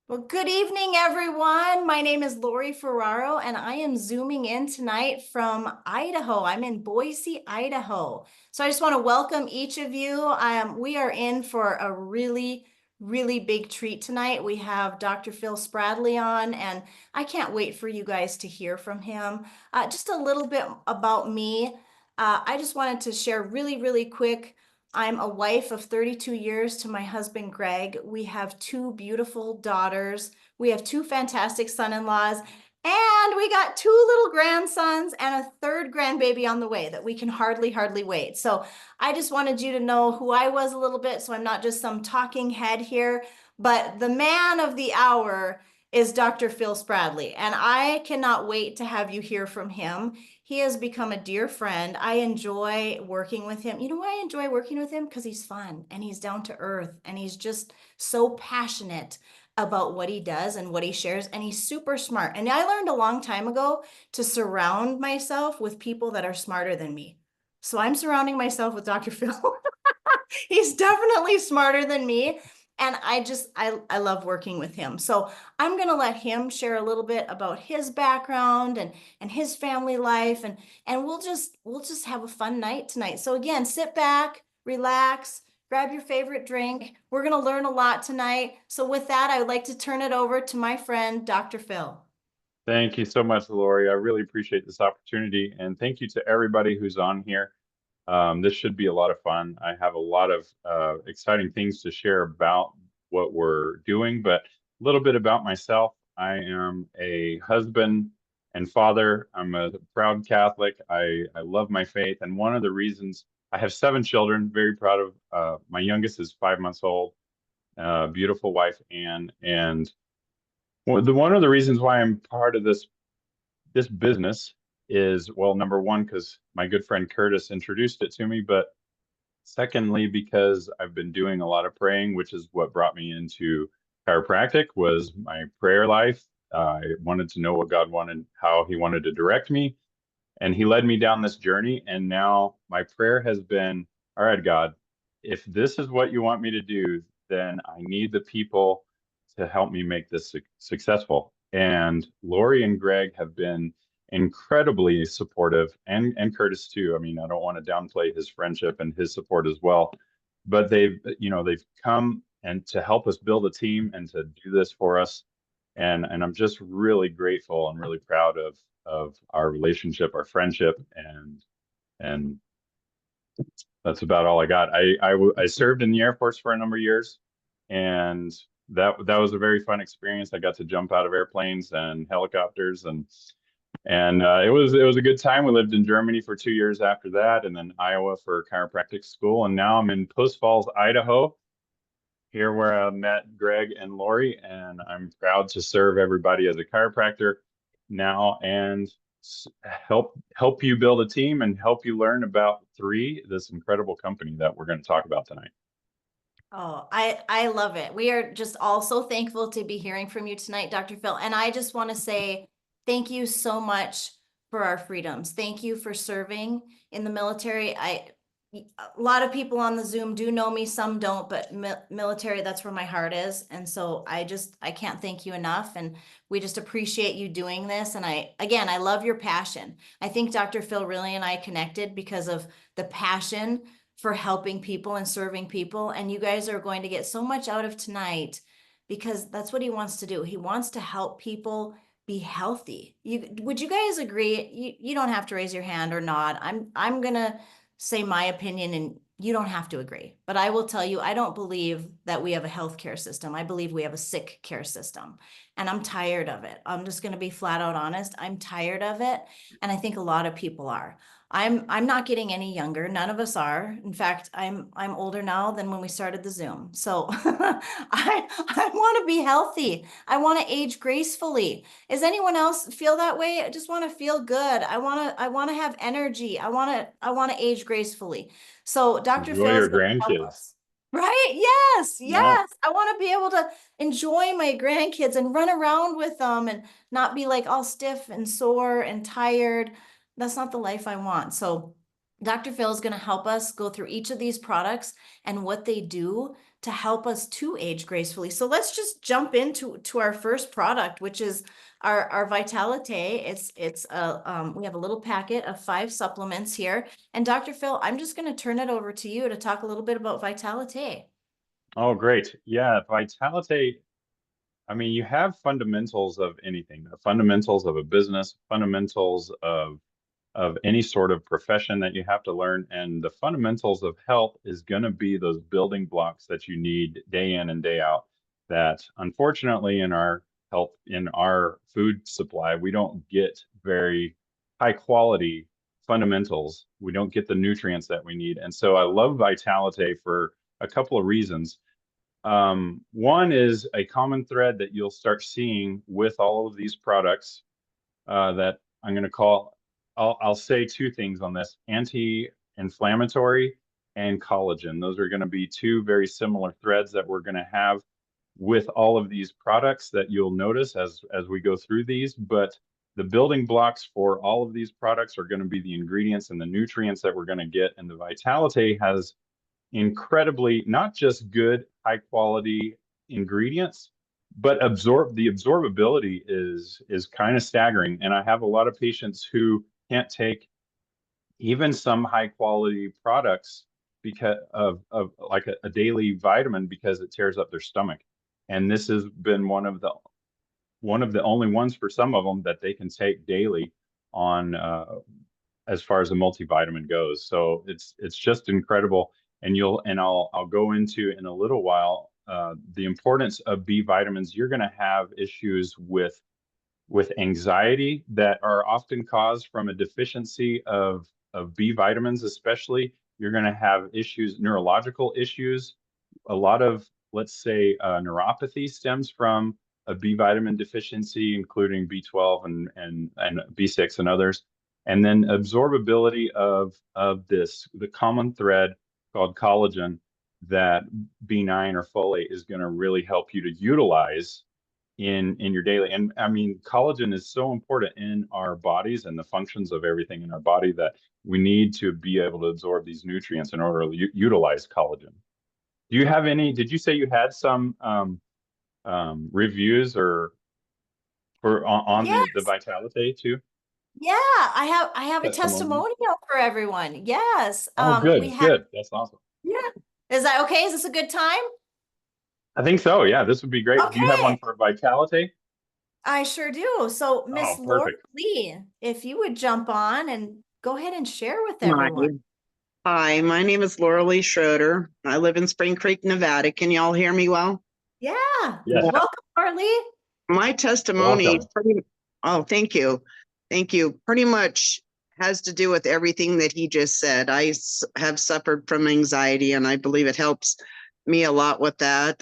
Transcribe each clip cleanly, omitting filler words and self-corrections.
Well, good evening, everyone. My name is Loralee Ferraro, and I am zooming in tonight from Idaho. I'm in Boise, Idaho. So I just want to welcome each of you. We are in for a really big treat tonight. We have Dr. Phil Spradley on, and I can't wait for you guys to hear from him. Just a little bit about me. I just wanted to share really quick. I'm a wife of 32 years to my husband, Greg. We have two beautiful daughters. We have two fantastic son-in-laws, and we got two little grandsons and a third grandbaby on the way that we can hardly wait. So I just wanted you to know who I was a little bit, so I'm not just some talking head here, but the man of the hour is Dr. Phil Spradley, and I cannot wait to have you hear from him. He has become a dear friend. I enjoy working with him. You know why I enjoy working with him? Because he's fun and he's down to earth and he's just so passionate about what he does and what he shares. And he's super smart. And I learned a long time ago to surround myself with people that are smarter than me. So I'm surrounding myself with Dr. Phil. He's definitely smarter than me. And I love working with him. So I'm going to let him share a little bit about his background and his family life. And we'll just have a fun night tonight. So again, sit back, relax, grab your favorite drink. We're going to learn a lot tonight. So with that, I would like to turn it over to my friend, Dr. Phil. Thank you so much, Lori. I really appreciate this opportunity, and thank you to everybody who's on here. This should be a lot of fun. I have a lot of exciting things to share about what we're doing, but a little bit about myself. I am a husband and father. I'm a proud Catholic. I love my faith, and one of the reasons I have 7 children, very proud of. My youngest is 5 months old, beautiful wife, Anne, and one of the reasons why I'm part of this business is, well, number one, because my good friend Kurtis introduced it to me, but secondly, because I've been doing a lot of praying, which is what brought me into chiropractic, was my prayer life. I wanted to know what God wanted, how he wanted to direct me, and he led me down this journey. And now my prayer has been, all right, God, if this is what you want me to do, then I need the people to help me make this successful. And Lori and Greg have been incredibly supportive, and Kurtis too. I mean, I don't want to downplay his friendship and his support as well, but they've come and to help us build a team and to do this for us. And I'm just really grateful and really proud of our relationship, our friendship, and that's about all I got. I served in the Air Force for a number of years, and that was a very fun experience. I got to jump out of airplanes and helicopters, and it was a good time. We lived in Germany for 2 years after that, and then Iowa for chiropractic school, and now I'm in Post Falls, Idaho, here where I met Greg and Lori, and I'm proud to serve everybody as a chiropractor now and help you build a team and help you learn about this incredible company that we're going to talk about tonight. Oh, I love it. We are just all so thankful to be hearing from you tonight, Dr. Phil. And I just want to say thank you so much for our freedoms. Thank you for serving in the military. A lot of people on the Zoom do know me, some don't, but military, that's where my heart is. And so I can't thank you enough. And we just appreciate you doing this. And I love your passion. I think Dr. Phil really and I connected because of the passion for helping people and serving people. And you guys are going to get so much out of tonight because that's what he wants to do. He wants to help people be healthy. Would you guys agree? You don't have to raise your hand or not. I'm gonna say my opinion and you don't have to agree. But I will tell you, I don't believe that we have a healthcare system. I believe we have a sick care system. And I'm tired of it. I'm just gonna be flat out honest. I'm tired of it. And I think a lot of people are. I'm not getting any younger. None of us are. In fact, I'm older now than when we started the Zoom. So I want to be healthy. I want to age gracefully. Does anyone else feel that way? I just want to feel good. I want to have energy. I want to age gracefully. So Dr. Enjoy Phil is your going to help grandkids. us. Right? Yes, Yeah. yes. I want to be able to enjoy my grandkids and run around with them and not be like all stiff and sore and tired. That's not the life I want. So Dr. Phil is going to help us go through each of these products and what they do to help us to age gracefully. So let's just jump into our first product, which is our Vitalité. We have a little packet of 5 supplements here. And Dr. Phil, I'm just going to turn it over to you to talk a little bit about Vitalité. Oh, great. Yeah, Vitalité. I mean, you have fundamentals of anything, the fundamentals of a business, fundamentals of any sort of profession that you have to learn. And the fundamentals of health is going to be those building blocks that you need day in and day out that unfortunately in our health, in our food supply, we don't get very high quality fundamentals. We don't get the nutrients that we need. And so I love Vitalité for a couple of reasons. One is a common thread that you'll start seeing with all of these products that I'm going to call, I'll say 2 things on this: anti-inflammatory and collagen. Those are going to be 2 very similar threads that we're going to have with all of these products that you'll notice as we go through these. But the building blocks for all of these products are going to be the ingredients and the nutrients that we're going to get. And the Vitalité has incredibly not just good, high quality ingredients, but the absorbability is kind of staggering. And I have a lot of patients who can't take even some high quality products because of like a daily vitamin because it tears up their stomach. And this has been one of the only ones for some of them that they can take daily on as far as a multivitamin goes. So it's just incredible. And I'll go into in a little while the importance of B vitamins. You're going to have issues with anxiety that are often caused from a deficiency of B vitamins, especially. You're going to have issues, neurological issues. A lot of, let's say, neuropathy stems from a B vitamin deficiency, including B12 and B6 and others. And then absorbability of the common thread called collagen that B9 or folate is going to really help you to utilize in your daily. And I mean, collagen is so important in our bodies and the functions of everything in our body that we need to be able to absorb these nutrients in order to utilize collagen. Do you have any? Did you say you had some reviews or on Yes. the Vitalité too? Yeah, I have a Testimonial. testimonial for everyone. Yes. Oh, We good, have, good. That's awesome. yeah. Is that okay? Is this a good time? I think so. Yeah, this would be great. Do you have one Okay. for Vitalité? I sure do. So Miss Oh, Laura perfect. Lee, if you would jump on and go ahead and share with Hi. everyone. Hi, my name is Loralee Schroeder. I live in Spring Creek, Nevada. Can y'all hear me well? Yeah. Yes. Welcome, Laura Lee. My testimony, Welcome. oh, thank you. Thank you. Pretty much has to do with everything that he just said. Have suffered from anxiety, and I believe it helps me a lot with that.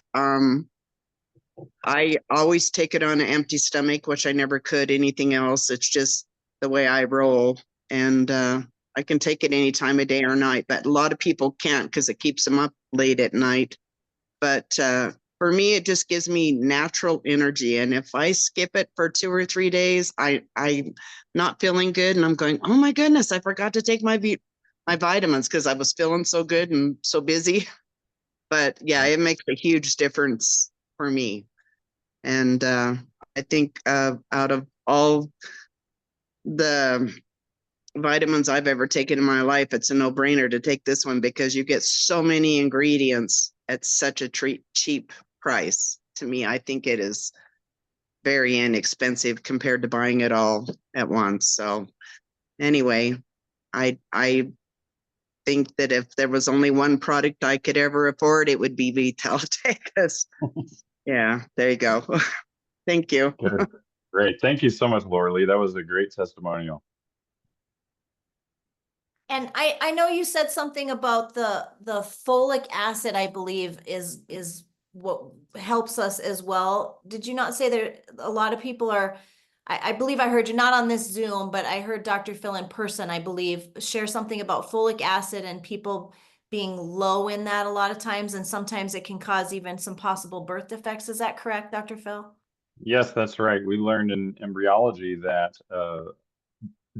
I always take it on an empty stomach, which I never could anything else. It's just the way I roll. And I can take it any time of day or night, but a lot of people can't because it keeps them up late at night. But for me, it just gives me natural energy. And if I skip it for 2 or 3 days, I'm not feeling good. And I'm going, oh my goodness, I forgot to take my vitamins because I was feeling so good and so busy. But yeah, it makes a huge difference for me. And I think out of all the vitamins I've ever taken in my life, it's a no-brainer to take this one because you get so many ingredients at such a cheap price. To me, I think it is very inexpensive compared to buying it all at once. So anyway, I think that if there was only one product I could ever afford, it would be Vitalité. Yeah, there you go. Thank you. Good. Great. Thank you so much, Loralee. That was a great testimonial. And I know you said something about the folic acid, I believe is what helps us as well. Did you not say there a lot of people are, I believe I heard you not on this Zoom, but I heard Dr. Phil in person, I believe, share something about folic acid and people being low in that a lot of times, and sometimes it can cause even some possible birth defects. Is that correct, Dr. Phil? Yes, that's right. We learned in embryology that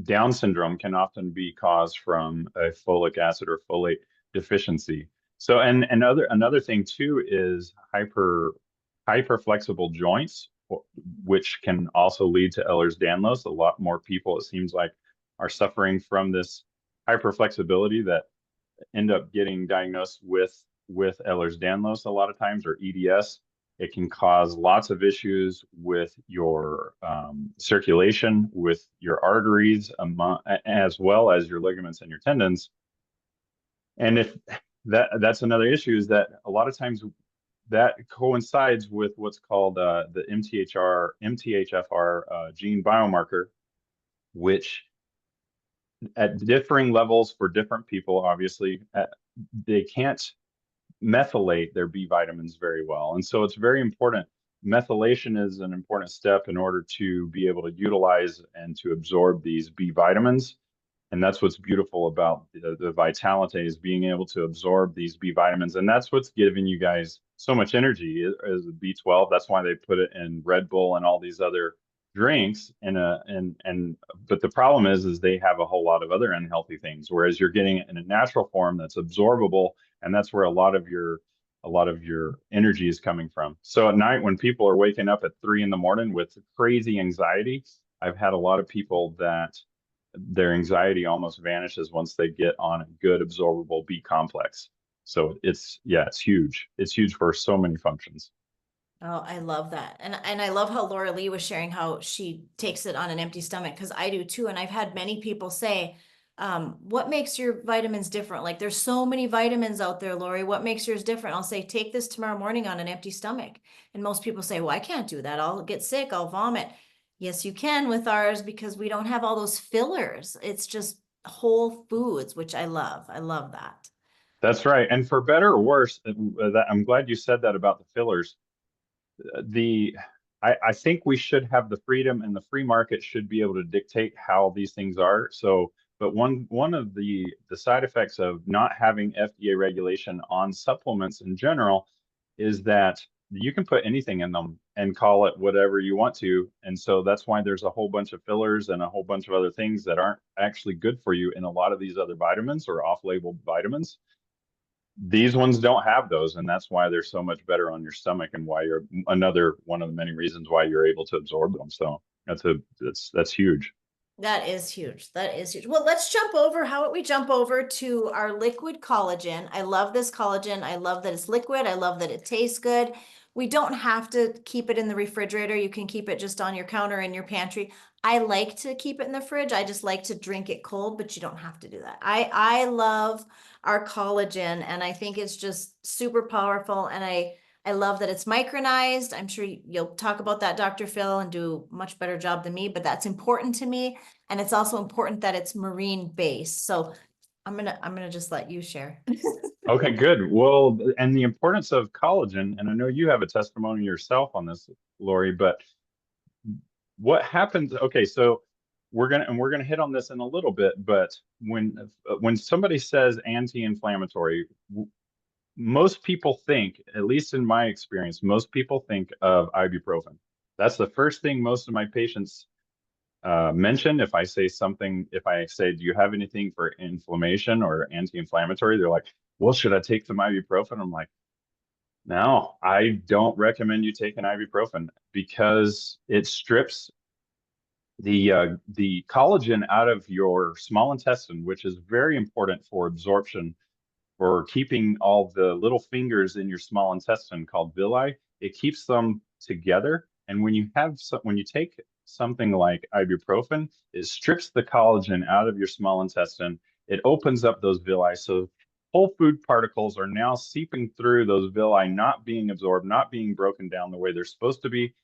Down syndrome can often be caused from a folic acid or folate deficiency. So, and another thing too is hyperflexible joints, which can also lead to Ehlers-Danlos. A lot more people, it seems like, are suffering from this hyperflexibility that end up getting diagnosed with Ehlers-Danlos a lot of times, or EDS. It can cause lots of issues with your circulation, with your arteries, as well as your ligaments and your tendons. And if that's another issue, is that a lot of times that coincides with what's called the MTHFR gene biomarker, which at differing levels for different people, obviously, they can't methylate their B vitamins very well. And so it's very important. Methylation is an important step in order to be able to utilize and to absorb these B vitamins. And that's what's beautiful about the Vitalité, is being able to absorb these B vitamins. And that's what's giving you guys so much energy, is the B12. That's why they put it in Red Bull and all these other drinks. But the problem is they have a whole lot of other unhealthy things, whereas you're getting it in a natural form that's absorbable. And that's where a lot of your energy is coming from. So at night, when people are waking up at 3 a.m. with crazy anxiety, I've had a lot of people that their anxiety almost vanishes once they get on a good absorbable B complex. So it's huge. It's huge for so many functions. Oh, I love that. And I love how Loralee was sharing how she takes it on an empty stomach, because I do too. And I've had many people say, what makes your vitamins different? Like, there's so many vitamins out there, Lori. What makes yours different? I'll say, take this tomorrow morning on an empty stomach. And most people say, well, I can't do that. I'll get sick. I'll vomit. Yes, you can with ours, because we don't have all those fillers. It's just whole foods, which I love. I love that. That's right. And for better or worse, I'm glad you said that about the fillers. I think we should have the freedom, and the free market should be able to dictate how these things are. So, but one of the side effects of not having FDA regulation on supplements in general is that you can put anything in them and call it whatever you want to. And so that's why there's a whole bunch of fillers and a whole bunch of other things that aren't actually good for you in a lot of these other vitamins or off-label vitamins. These ones don't have those, and that's why they're so much better on your stomach, and why you're another one of the many reasons why you're able to absorb them. So that's huge. That is huge. That is huge. Well, let's jump over. How about we jump over to our liquid collagen? I love this collagen. I love that it's liquid. I love that it tastes good. We don't have to keep it in the refrigerator. You can keep it just on your counter in your pantry. I like to keep it in the fridge. I just like to drink it cold, but you don't have to do that. I love our collagen, and I think it's just super powerful. And I love that it's micronized. I'm sure you'll talk about that, Dr. Phil, and do a much better job than me, but that's important to me. And it's also important that it's marine based. So I'm gonna just let you share. Okay, good. Well, and the importance of collagen, and I know you have a testimony yourself on this, Lori, but what happens? Okay, so we're gonna hit on this in a little bit, but when somebody says anti-inflammatory, most people think, at least in my experience, most people think of ibuprofen. That's the first thing most of my patients mention. If I say, do you have anything for inflammation or anti-inflammatory? They're like, well, should I take some ibuprofen? I'm like, no, I don't recommend you take an ibuprofen, because it strips the collagen out of your small intestine, which is very important for absorption, for keeping all the little fingers in your small intestine called villi. It keeps them together. And when you take something like ibuprofen, it strips the collagen out of your small intestine. It opens up those villi. So whole food particles are now seeping through those villi, not being absorbed, not being broken down the way they're supposed to be.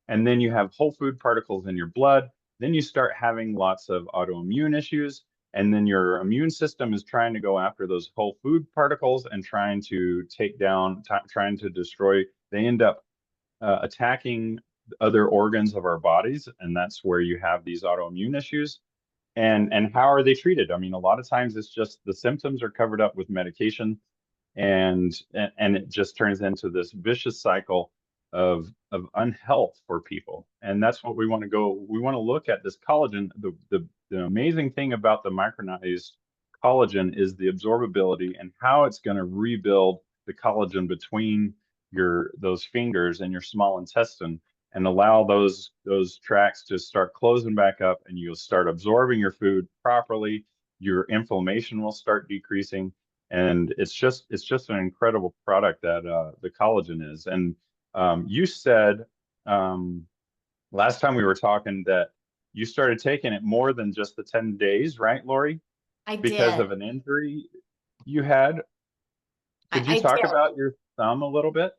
And then you have whole food particles in your blood. Then you start having lots of autoimmune issues. And then your immune system is trying to go after those whole food particles and trying to take down, trying to destroy. They end up attacking other organs of our bodies. And that's where you have these autoimmune issues. And how are they treated? I mean, a lot of times it's just the symptoms are covered up with medication, and it just turns into this vicious cycle of unhealth for people. And that's what we want to look at this collagen. The amazing thing about the micronized collagen is the absorbability and how it's going to rebuild the collagen between those fingers and your small intestine and allow those tracts to start closing back up, and you'll start absorbing your food properly. Your inflammation will start decreasing, and it's just an incredible product that the collagen is. And you said last time we were talking that you started taking it more than just the 10 days, right, Lori? I Because did. of an injury you had. Could you I talk did. about your thumb a little bit?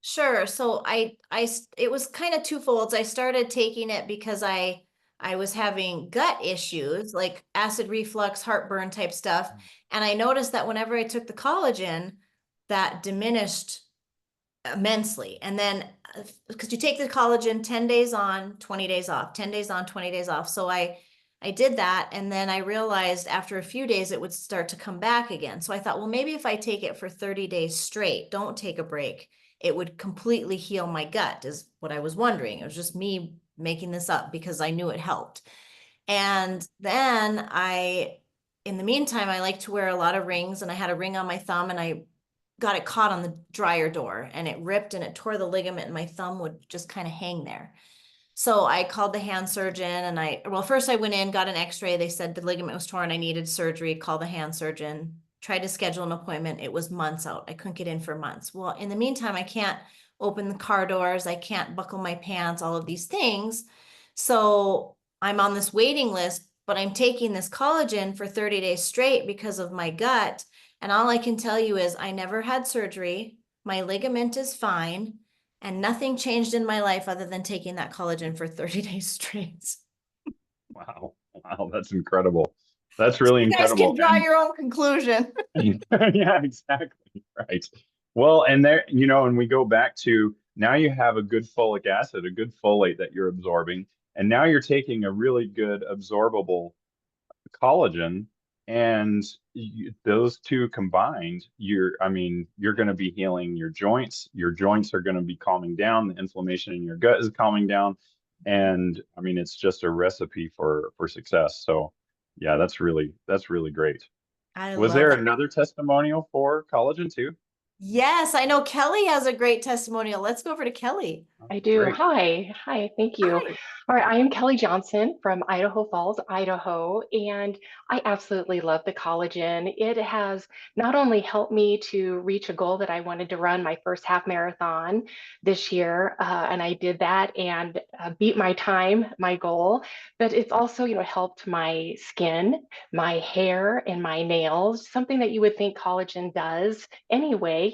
Sure. So it was kind of twofold. I started taking it because I was having gut issues, like acid reflux, heartburn type stuff. And I noticed that whenever I took the collagen, that diminished immensely. And then because you take the collagen 10 days on, 20 days off, 10 days on, 20 days off. So I did that. And then I realized after a few days, it would start to come back again. So I thought, well, maybe if I take it for 30 days straight, don't take a break, it would completely heal my gut, is what I was wondering. It was just me making this up because I knew it helped. And then in the meantime, I like to wear a lot of rings, and I had a ring on my thumb, and I got it caught on the dryer door, and it ripped and it tore the ligament, and my thumb would just kind of hang there. So I called the hand surgeon, and well, first I went in, got an x-ray. They said the ligament was torn. I needed surgery. Called the hand surgeon, tried to schedule an appointment. It was months out. I couldn't get in for months. Well, in the meantime, I can't open the car doors. I can't buckle my pants, all of these things. So I'm on this waiting list, but I'm taking this collagen for 30 days straight because of my gut. And all I can tell you is I never had surgery. My ligament is fine. And nothing changed in my life other than taking that collagen for 30 days straight. Wow. Wow, that's incredible. That's really You guys can incredible. draw your own conclusion. Yeah, exactly. Right. Well, and there, and we go back to now you have a good folic acid, a good folate that you're absorbing, and now you're taking a really good absorbable collagen, and those two combined, you're going to be healing your joints. Your joints are going to be calming down. The inflammation in your gut is calming down, and it's just a recipe for success. So, yeah, that's really great. I Was love there that. another testimonial for collagen too? Yes, I know Kelly has a great testimonial. Let's go over to Kelly. I do. Great. Hi, thank you. Hi. All right, I am Kelly Johnson from Idaho Falls, Idaho, and I absolutely love the collagen. It has not only helped me to reach a goal that I wanted to run my first half marathon this year, and I did that and beat my time, my goal, but it's also, helped my skin, my hair, and my nails, something that you would think collagen does anyway,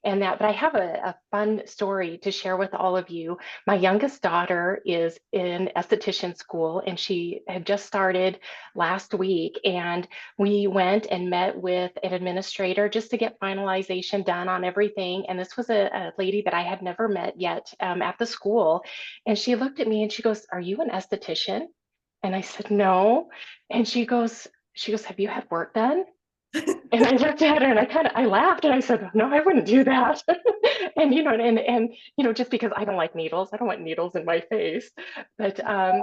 and that, but I have a fun story to share with all of you. My youngest daughter is in esthetician school, and she had just started last week, and we went and met with an administrator just to get finalization done on everything. And this was a lady that I had never met yet at the school. And she looked at me and she goes, "Are you an esthetician?" And I said, "No." And she goes, "Have you had work done?" And I looked at her and I laughed and I said, "No, I wouldn't do that." And just because I don't like needles, I don't want needles in my face. But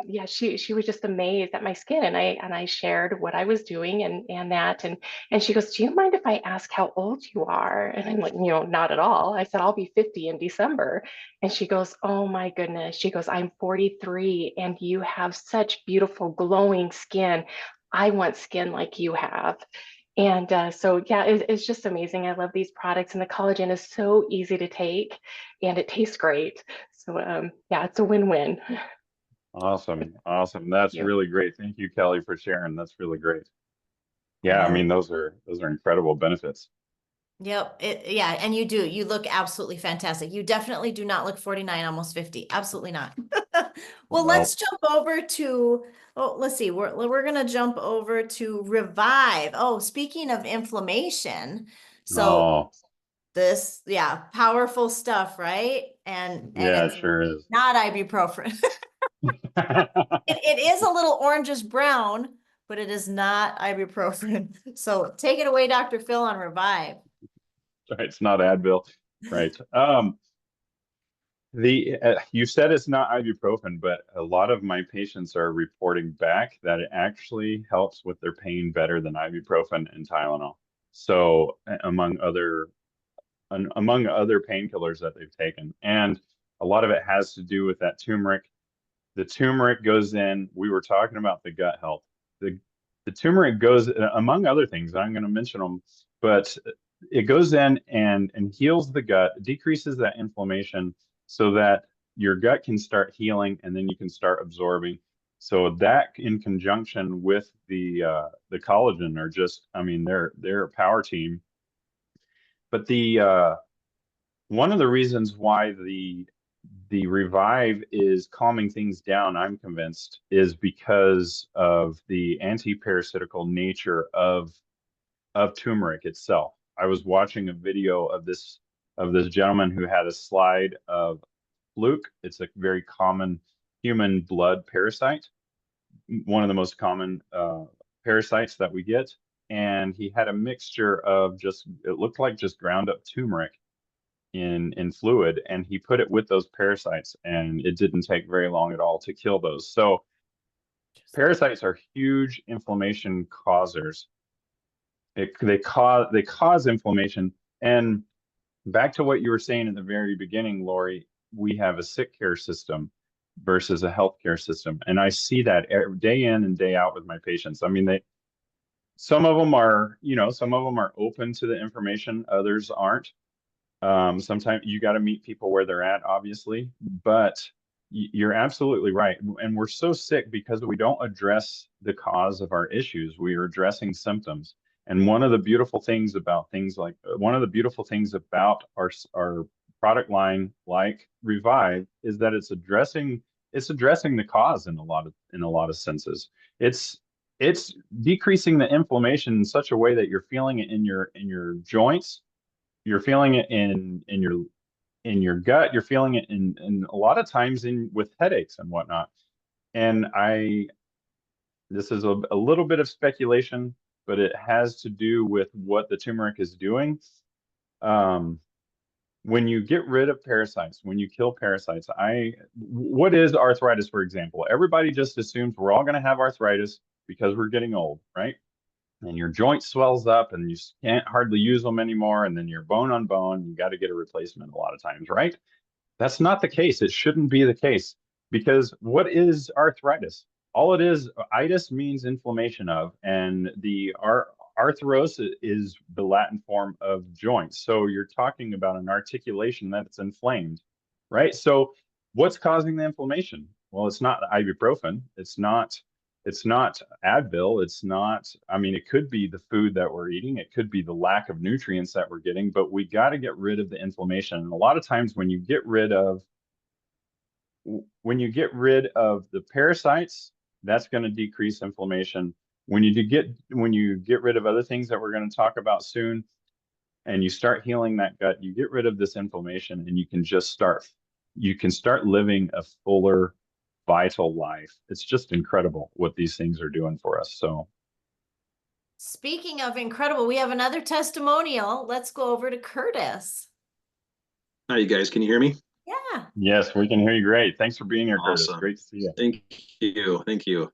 yeah, she was just amazed at my skin, and I shared what I was doing and she goes, "Do you mind if I ask how old you are?" And I'm like, "Not at all." I said, "I'll be 50 in December." And she goes, "Oh my goodness." She goes, "I'm 43 and you have such beautiful glowing skin. I want skin like you have." And so, yeah, it's just amazing. I love these products, and the collagen is so easy to take and it tastes great. So, yeah, it's a win-win. Awesome. That's You. really great. Thank you, Kelly, for sharing. That's really great. Yeah, Yeah. those are incredible benefits. Yep. Yeah. And you look absolutely fantastic. You definitely do not look 49, almost 50. Absolutely not. Well, No. let's jump over to, let's see. We're going to jump over to Revive. Oh, speaking of inflammation. So Oh, yeah, powerful stuff, right? And yeah, it it's sure is. not ibuprofen. It is a little orangish brown, but it is not ibuprofen. So take it away, Dr. Phil, on Revive. Right, it's not Advil. Right. You said it's not ibuprofen, but a lot of my patients are reporting back that it actually helps with their pain better than ibuprofen and Tylenol. So among other painkillers that they've taken, and a lot of it has to do with that turmeric. The turmeric goes in. We were talking about the gut health. The turmeric goes, among other things, I'm going to mention them, but it goes in and heals the gut, decreases that inflammation so that your gut can start healing and then you can start absorbing. So that in conjunction with the collagen are just, I mean, they're a power team. But one of the reasons why the Revive is calming things down, I'm convinced, is because of the anti-parasitical nature of turmeric itself. I was watching a video of this gentleman who had a slide of fluke. It's a very common human blood parasite, one of the most common parasites that we get. And he had a mixture of it looked like just ground up turmeric in fluid, and he put it with those parasites, and it didn't take very long at all to kill those. So parasites are huge inflammation causers. They cause inflammation. And back to what you were saying at the very beginning, Lori, we have a sick care system versus a healthcare system, and I see that day in and day out with my patients. I mean, some of them are open to the information, others aren't. Sometimes you got to meet people where they're at, obviously, but you're absolutely right. And we're so sick because we don't address the cause of our issues. We are addressing symptoms. And one of the beautiful things about our product line like Revive is that it's addressing the cause in a lot of senses. It's decreasing the inflammation in such a way that you're feeling it in your joints. You're feeling it in your gut. You're feeling it in a lot of times with headaches and whatnot. And this is a little bit of speculation, but it has to do with what the turmeric is doing. When you get rid of parasites, when you kill parasites, what is arthritis, for example? Everybody just assumes we're all going to have arthritis because we're getting old, right? And your joint swells up and you can't hardly use them anymore. And then you're bone on bone, you got to get a replacement a lot of times, right? That's not the case. It shouldn't be the case, because what is arthritis? All it is, itis means inflammation of, and the arthros is the Latin form of joints. So you're talking about an articulation that's inflamed, right? So what's causing the inflammation? Well, it's not ibuprofen. It's not Advil. It's not, I mean, it could be the food that we're eating. It could be the lack of nutrients that we're getting, but we got to get rid of the inflammation. And a lot of times when you get rid of the parasites, that's going to decrease inflammation. When you get rid of other things that we're going to talk about soon, and you start healing that gut, you get rid of this inflammation, and you can start living a fuller, vital life. It's just incredible what these things are doing for us. So speaking of incredible, we have another testimonial. Let's go over to Kurtis. Hi, you guys. Can you hear me? Yeah. yes, we can hear you great. Thanks for being here, Kurtis. Awesome. Great to see you. Thank you. Thank you.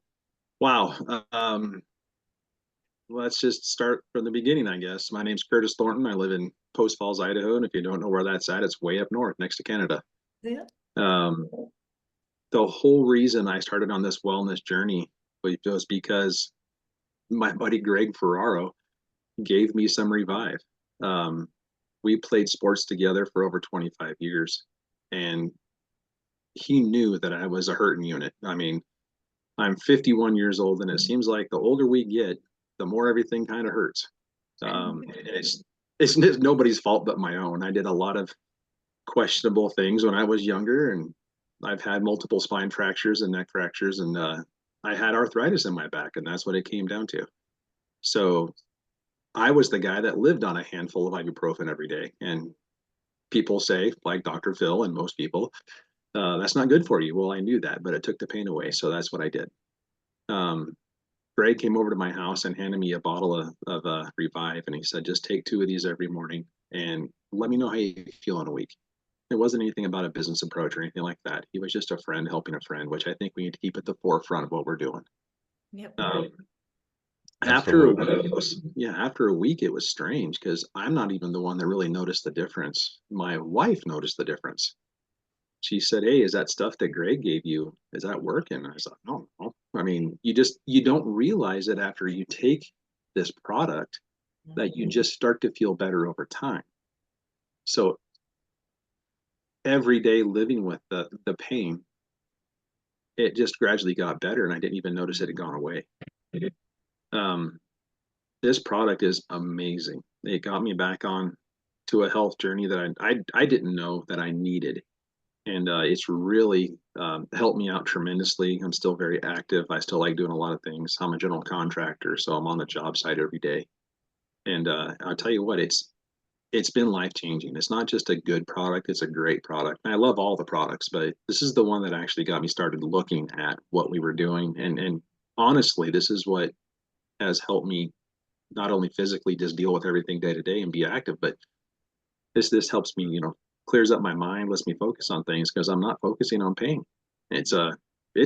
Wow. Let's just start from the beginning, I guess. My name's Kurtis Thornton. I live in Post Falls, Idaho. And if you don't know where that's at, it's way up north next to Canada. Yeah. The whole reason I started on this wellness journey was because my buddy Greg Ferraro gave me some Revive. We played sports together for over 25 years, and he knew that I was a hurting unit. I mean, I'm 51 years old, and it seems like the older we get, the more everything kind of hurts. It's nobody's fault but my own. I did a lot of questionable things when I was younger, and I've had multiple spine fractures and neck fractures, and I had arthritis in my back, and that's what it came down to. So I was the guy that lived on a handful of ibuprofen every day. And people say, like Dr. Phil and most people, that's not good for you. Well, I knew that, but it took the pain away. So that's what I did. Greg came over to my house and handed me a bottle of Revive. And he said, just take 2 of these every morning and let me know how you feel in a week. It wasn't anything about a business approach or anything like that. He was just a friend helping a friend, which I think we need to keep at the forefront of what we're doing. Yep. After a Absolutely. week, after a week, it was strange because I'm not even the one that really noticed the difference. My wife noticed the difference. She said, "Hey, is that stuff that Greg gave you, is that working?" And I said, "No, no." I mean, you don't realize it after you take this product that you just start to feel better over time. So every day living with the pain, it just gradually got better, and I didn't even notice it had gone away. Um, this product is amazing. It got me back on to a health journey that I didn't know that I needed. And it's really helped me out tremendously. I'm still very active. I still like doing a lot of things. I'm a general contractor, so I'm on the job site every day. And I'll tell you what, it's been life-changing. It's not just a good product, it's a great product. And I love all the products, but this is the one that actually got me started looking at what we were doing. And honestly, this is what has helped me not only physically just deal with everything day to day and be active, but this helps me, clears up my mind, lets me focus on things because I'm not focusing on pain. It's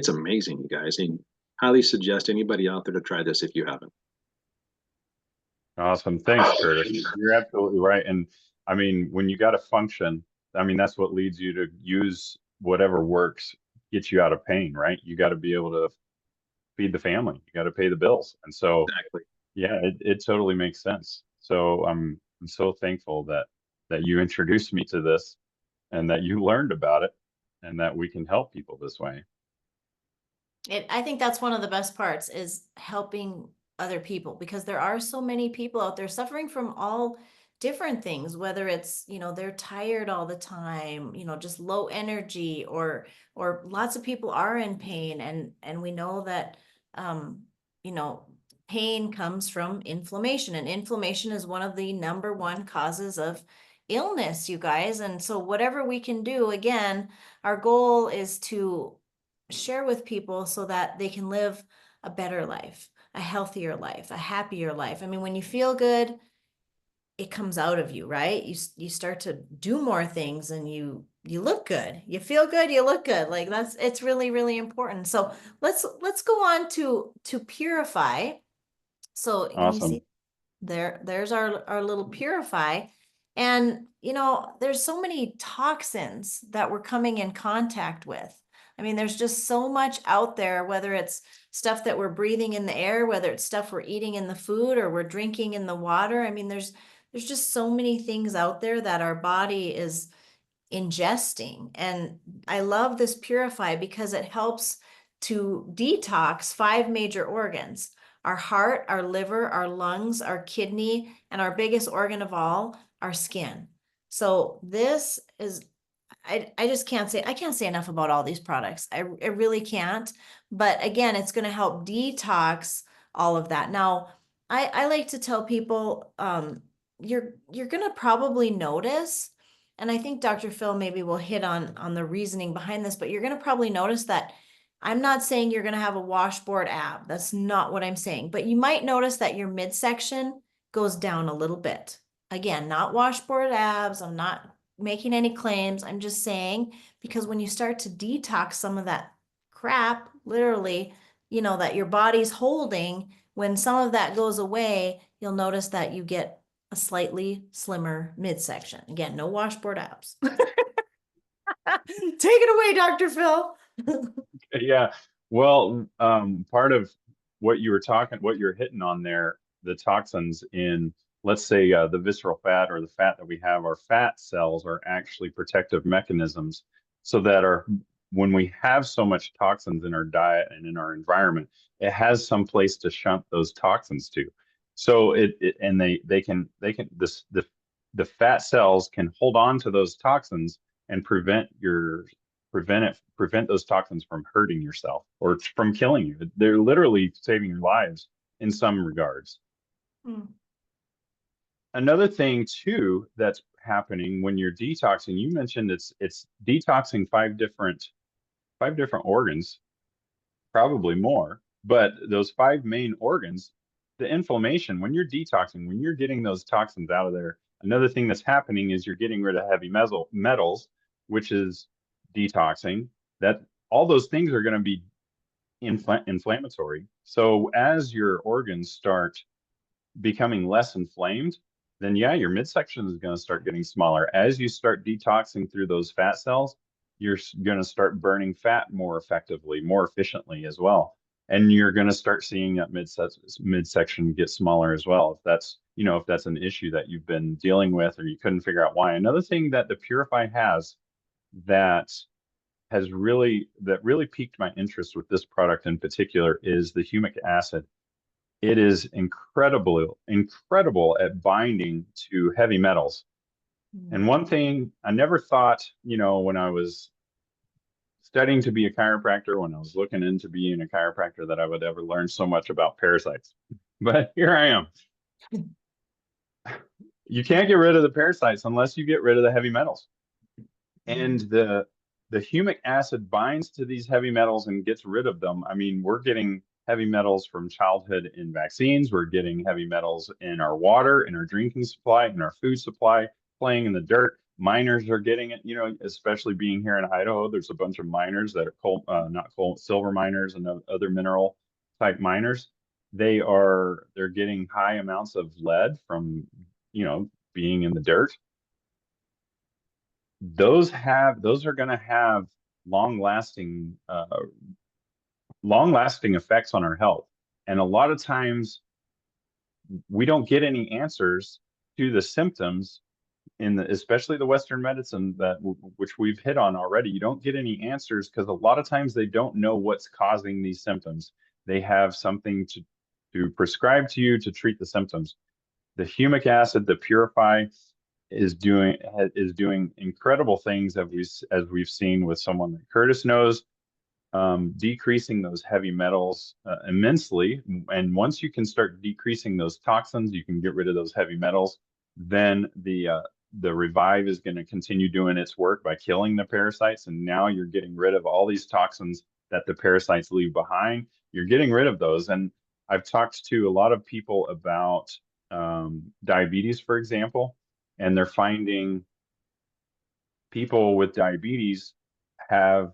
amazing, you guys. And highly suggest anybody out there to try this if you haven't. Awesome. Thanks, Kurtis. You're absolutely right. And I mean, when you got to function, I mean, that's what leads you to use whatever works, gets you out of pain, right? You got to be able to feed the family. You got to pay the bills. And so, Exactly. yeah, it totally makes sense. So I'm so thankful that you introduced me to this and that you learned about it and that we can help people this way. I think that's one of the best parts is helping other people, because there are so many people out there suffering from all different things, whether it's, they're tired all the time, just low energy, or lots of people are in pain, and we know that you know pain comes from inflammation, and inflammation is one of the number one causes of illness, you guys. And so whatever we can do, again, our goal is to share with people so that they can live a better life, a healthier life, a happier life. I mean, when you feel good, it comes out of you, right? You start to do more things, and you look good. You feel good, you look good. Like it's really, really important. So let's go on to Purifí. So can you Awesome. see there's our little Purifí. And there's so many toxins that we're coming in contact with. I mean, there's just so much out there, whether it's stuff that we're breathing in the air, whether it's stuff we're eating in the food or we're drinking in the water. I mean, there's just so many things out there that our body is ingesting. And I love this Purifí because it helps to detox 5 major organs: our heart, our liver, our lungs, our kidney, and our biggest organ of all, our skin. So this is, I just can't say enough about all these products. I really can't. But again, it's going to help detox all of that. Now, I like to tell people, you're going to probably notice, and I think Dr. Phil maybe will hit on the reasoning behind this, but you're going to probably notice that I'm not saying you're going to have a washboard ab. That's not what I'm saying. But you might notice that your midsection goes down a little bit. Again, not washboard abs. I'm not making any claims. I'm just saying, because when you start to detox some of that crap, literally, that your body's holding, when some of that goes away, you'll notice that you get a slightly slimmer midsection. Again, no washboard abs. Take it away, Dr. Phil. Yeah. Well, part of what you're hitting on there, the toxins in, let's say, the visceral fat or the fat that we have, our fat cells are actually protective mechanisms, so that when we have so much toxins in our diet and in our environment, it has some place to shunt those toxins to. So the fat cells can hold on to those toxins and prevent those toxins from hurting yourself or from killing you. They're literally saving your lives in some regards. Another thing too that's happening when you're detoxing, you mentioned it's detoxing five different organs, probably more, but those 5 main organs, the inflammation, when you're detoxing, when you're getting those toxins out of there, another thing that's happening is you're getting rid of heavy metals, which is detoxing, that all those things are going to be inflammatory. So as your organs start becoming less inflamed, then yeah, your midsection is going to start getting smaller. As you start detoxing through those fat cells, you're going to start burning fat more effectively, more efficiently as well. And you're going to start seeing that midsection get smaller as well. If that's, if that's an issue that you've been dealing with or you couldn't figure out why. Another thing that the Purify has that really piqued my interest with this product in particular is the humic acid. It is incredible at binding to heavy metals. And one thing I never thought, when I was studying to be a chiropractor, when I was looking into being a chiropractor, that I would ever learn so much about parasites. But here I am. You can't get rid of the parasites unless you get rid of the heavy metals. And the humic acid binds to these heavy metals and gets rid of them. I mean, we're getting heavy metals from childhood in vaccines. We're getting heavy metals in our water, in our drinking supply, in our food supply, playing in the dirt. Miners are getting it, especially being here in Idaho. There's a bunch of miners that are silver miners and other mineral type miners. They're getting high amounts of lead from, being in the dirt. Those are going to have long-lasting effects on our health. And a lot of times we don't get any answers to the symptoms especially the Western medicine which we've hit on already. You don't get any answers because a lot of times they don't know what's causing these symptoms. They have something to prescribe to you to treat the symptoms. The humic acid, the Purify, is doing incredible things as we've seen with someone that Kurtis knows, decreasing those heavy metals immensely. And once you can start decreasing those toxins, you can get rid of those heavy metals. Then the Revíve is going to continue doing its work by killing the parasites. And now you're getting rid of all these toxins that the parasites leave behind. You're getting rid of those. And I've talked to a lot of people about diabetes, for example, and they're finding people with diabetes they're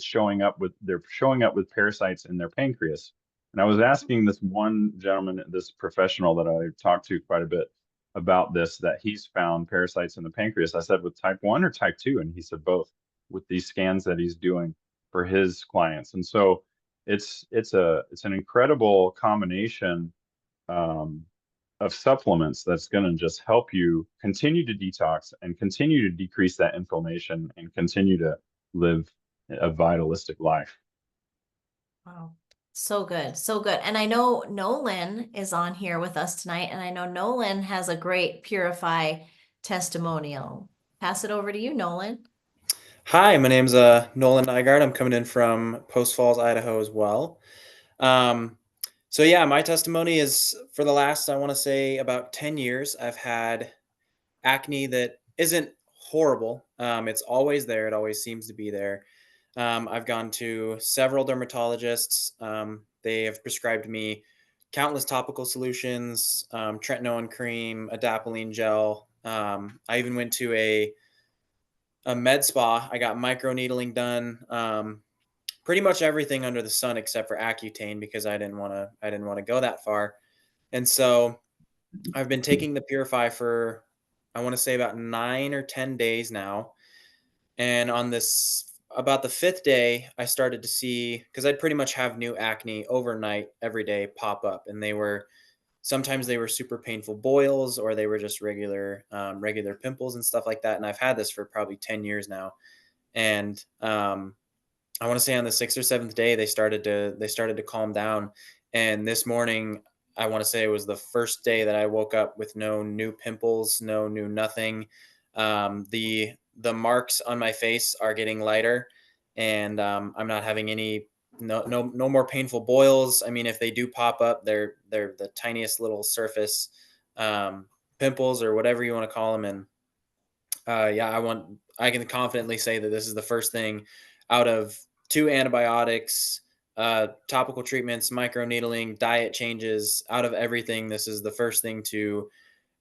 showing up with parasites in their pancreas. And I was asking this one gentleman, this professional that I talked to quite a bit about this, that he's found parasites in the pancreas. I said, with type 1 or type 2? And he said both, with these scans that he's doing for his clients. And so it's an incredible combination of supplements that's going to just help you continue to detox and continue to decrease that inflammation and continue to live a vitalistic life. Wow. So good. So good. And I know Nolan is on here with us tonight, and I know Nolan has a great Purify testimonial. Pass it over to you, Nolan. Hi, my name's Nolan Nygaard. I'm coming in from Post Falls, Idaho as well. So yeah, my testimony is for the last, I want to say, about 10 years, I've had acne that isn't horrible. It's always there. It always seems to be there. I've gone to several dermatologists. They have prescribed me countless topical solutions, tretinoin cream, adapalene gel. I even went to a med spa. I got microneedling done. Pretty much everything under the sun except for Accutane, because I didn't want to go that far. And so I've been taking the Purify for, I want to say, about 9 or 10 days now. And on about the 5th day, I started to see, because I'd pretty much have new acne overnight every day pop up. And sometimes they were super painful boils, or they were just regular pimples and stuff like that. And I've had this for probably 10 years now. And I want to say on the 6th or 7th day, they started to calm down. And this morning, I want to say it was the first day that I woke up with no new pimples, no new nothing. The marks on my face are getting lighter, and I'm not having no more painful boils. I mean, if they do pop up, they're the tiniest little surface pimples, or whatever you want to call them. And I can confidently say that this is the first thing out of 2 antibiotics, topical treatments, microneedling, diet changes. Out of everything, this is the first thing to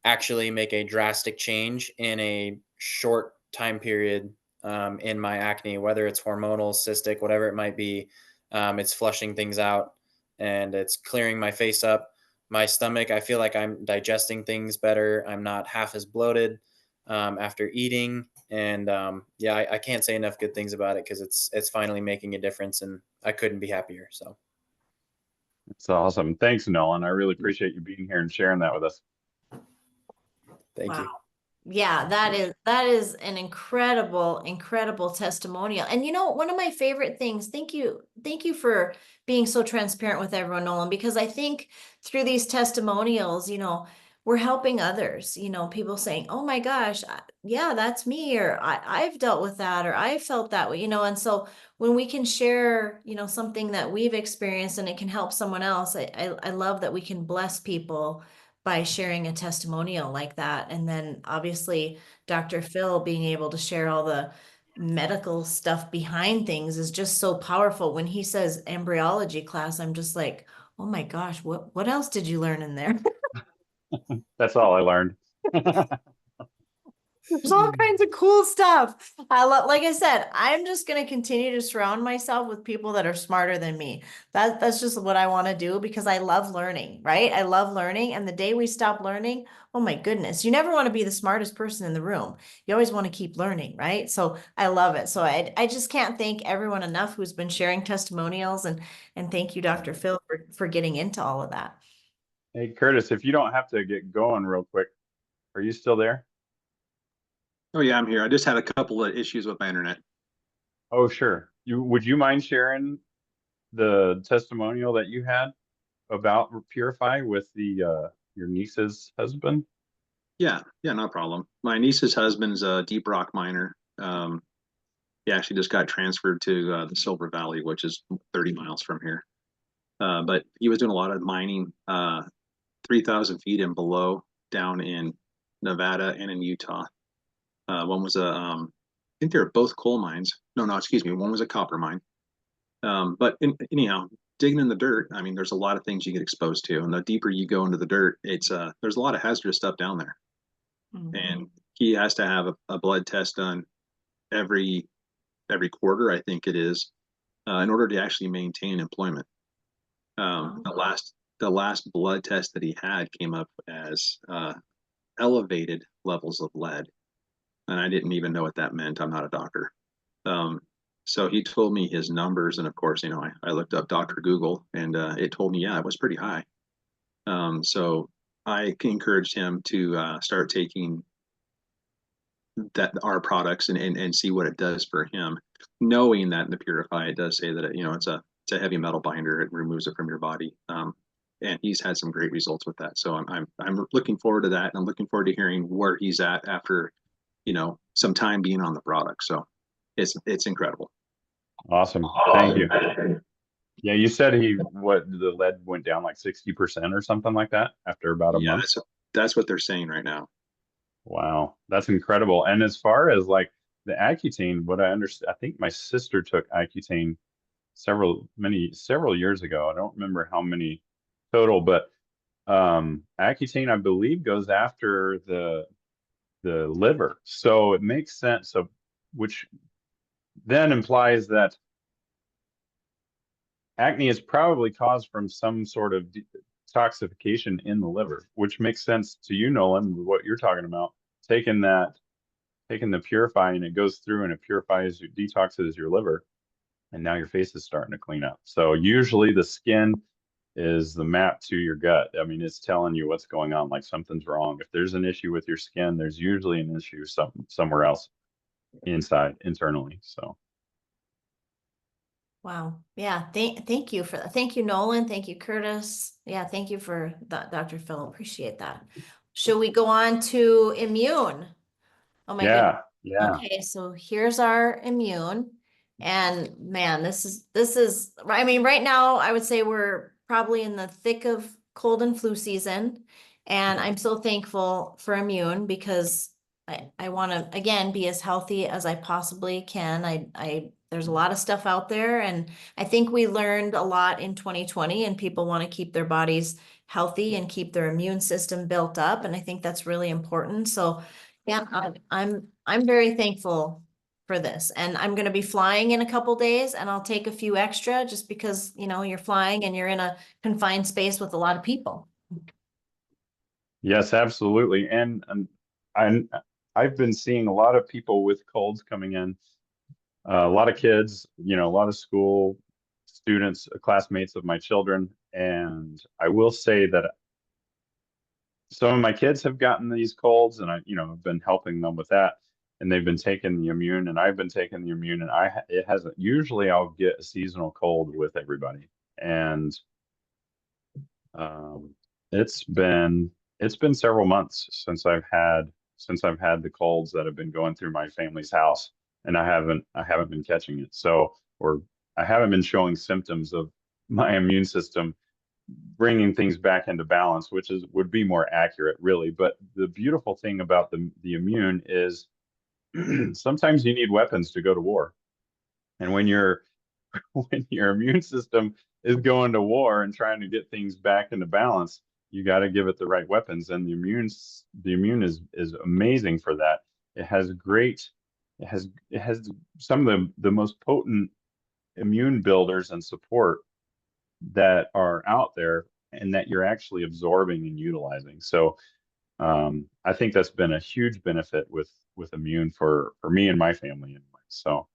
actually make a drastic change in a short time period in my acne, whether it's hormonal, cystic, whatever it might be. It's flushing things out and it's clearing my face up. My stomach, I feel like I'm digesting things better. I'm not half as bloated after eating. And yeah, I can't say enough good things about it because it's finally making a difference, and I couldn't be happier. So It's awesome. Thanks, Nolan. I really appreciate you being here and sharing that with us. thank you. Wow. Yeah, that is an incredible testimonial. And you know, one of my favorite things, thank you for being so transparent with everyone, Nolan, because I think through these testimonials, you know, we're helping others, you know, people saying, oh my gosh, yeah, that's me, or I've dealt with that, or I felt that way, you know. And so when we can share, you know, something that we've experienced and it can help someone else, I love that we can bless people by sharing a testimonial like that. And then obviously Dr. Phil being able to share all the medical stuff behind things is just so powerful. When he says embryology class, I'm just like, oh my gosh, what else did you learn in there? That's all I learned. There's all kinds of cool stuff. Like I said, I'm just going to continue to surround myself with people that are smarter than me. That's just what I want to do because I love learning, right? I love learning. And the day we stop learning, oh my goodness, you never want to be the smartest person in the room. You always want to keep learning, right? So I love it. So I just can't thank everyone enough who's been sharing testimonials, and thank you, Dr. Phil, for getting into all of that. Hey, Curtis, if you don't have to get going real quick, are you still there? Oh yeah, I'm here. I just had a couple of issues with my internet. Oh, sure. Would you mind sharing the testimonial that you had about Purify with the your niece's husband? Yeah, no problem. My niece's husband's a deep rock miner. He actually just got transferred to the Silver Valley, which is 30 miles from here. But he was doing a lot of mining 3,000 feet and below down in Nevada and in Utah. One was I think they were both coal mines. No, excuse me. One was a copper mine. But anyhow, digging in the dirt, I mean, there's a lot of things you get exposed to, and the deeper you go into the dirt, it's there's a lot of hazardous stuff down there. Mm-hmm. And he has to have a blood test done every quarter, I think it is, in order to actually maintain employment. The last blood test that he had came up as elevated levels of lead, and I didn't even know what that meant. I'm not a doctor. So he told me his numbers, and of course, you know, I looked up Dr. Google, and it told me, yeah, it was pretty high. So I encouraged him to start taking our products and see what it does for him, knowing that in the Purify it does say that it's a heavy metal binder. It removes it from your body, and he's had some great results with that. So I'm looking forward to that, and I'm looking forward to hearing where he's at after some time being on the product. So it's incredible. Awesome. Thank you. Yeah, you said the lead went down like 60% or something like that after about a month. That's what they're saying right now. Wow, that's incredible. And as far as like the Accutane, what I understand, I think my sister took Accutane several years ago. I don't remember how many total, but Accutane, I believe, goes after the liver. So it makes sense, which then implies that acne is probably caused from some sort of detoxification in the liver, which makes sense to you, Nolan, with what you're talking about. Taking the Purify, and it goes through and it purifies, detoxes your liver, and now your face is starting to clean up. So usually the skin is the map to your gut. I mean, it's telling you what's going on, like something's wrong. If there's an issue with your skin, there's usually an issue somewhere else internally. So Wow. Yeah. Thank you for that. Thank you, Nolan. Thank you, Curtis. Yeah. Thank you for that, Dr. Phil. Appreciate that. Should we go on to Imúne? Oh my goodness. yeah. Okay. So here's our Imúne. And man, this is, I mean, right now I would say we're probably in the thick of cold and flu season. And I'm so thankful for Imúne because I want to, again, be as healthy as I possibly can. There's a lot of stuff out there, and I think we learned a lot in 2020, and people want to keep their bodies healthy and keep their immune system built up. And I think that's really important. So yeah, I'm I'm very thankful for this, and I'm going to be flying in a couple days, and I'll take a few extra just because, you know, you're flying and you're in a confined space with a lot of people. Yes, absolutely. And I've been seeing a lot of people with colds coming in, a lot of kids, you know, a lot of school students, classmates of my children. And I will say that some of my kids have gotten these colds, and I've been helping them with that. And they've been taking the Imúne, and I've been taking the Imúne, and it hasn't. Usually, I'll get a seasonal cold with everybody, and um, it's been several months since I've had the colds that have been going through my family's house, and I haven't been catching it. So, or I haven't been showing symptoms of my immune system bringing things back into balance, which would be more accurate, really. But the beautiful thing about the Imúne is sometimes you need weapons to go to war, and when when your immune system is going to war and trying to get things back into balance, you got to give it the right weapons. And the Imúne is amazing for that. It has some of the most potent immune builders and support that are out there, and that you're actually absorbing and utilizing. So I think that's been a huge benefit with Imúne for me and my family anyway. So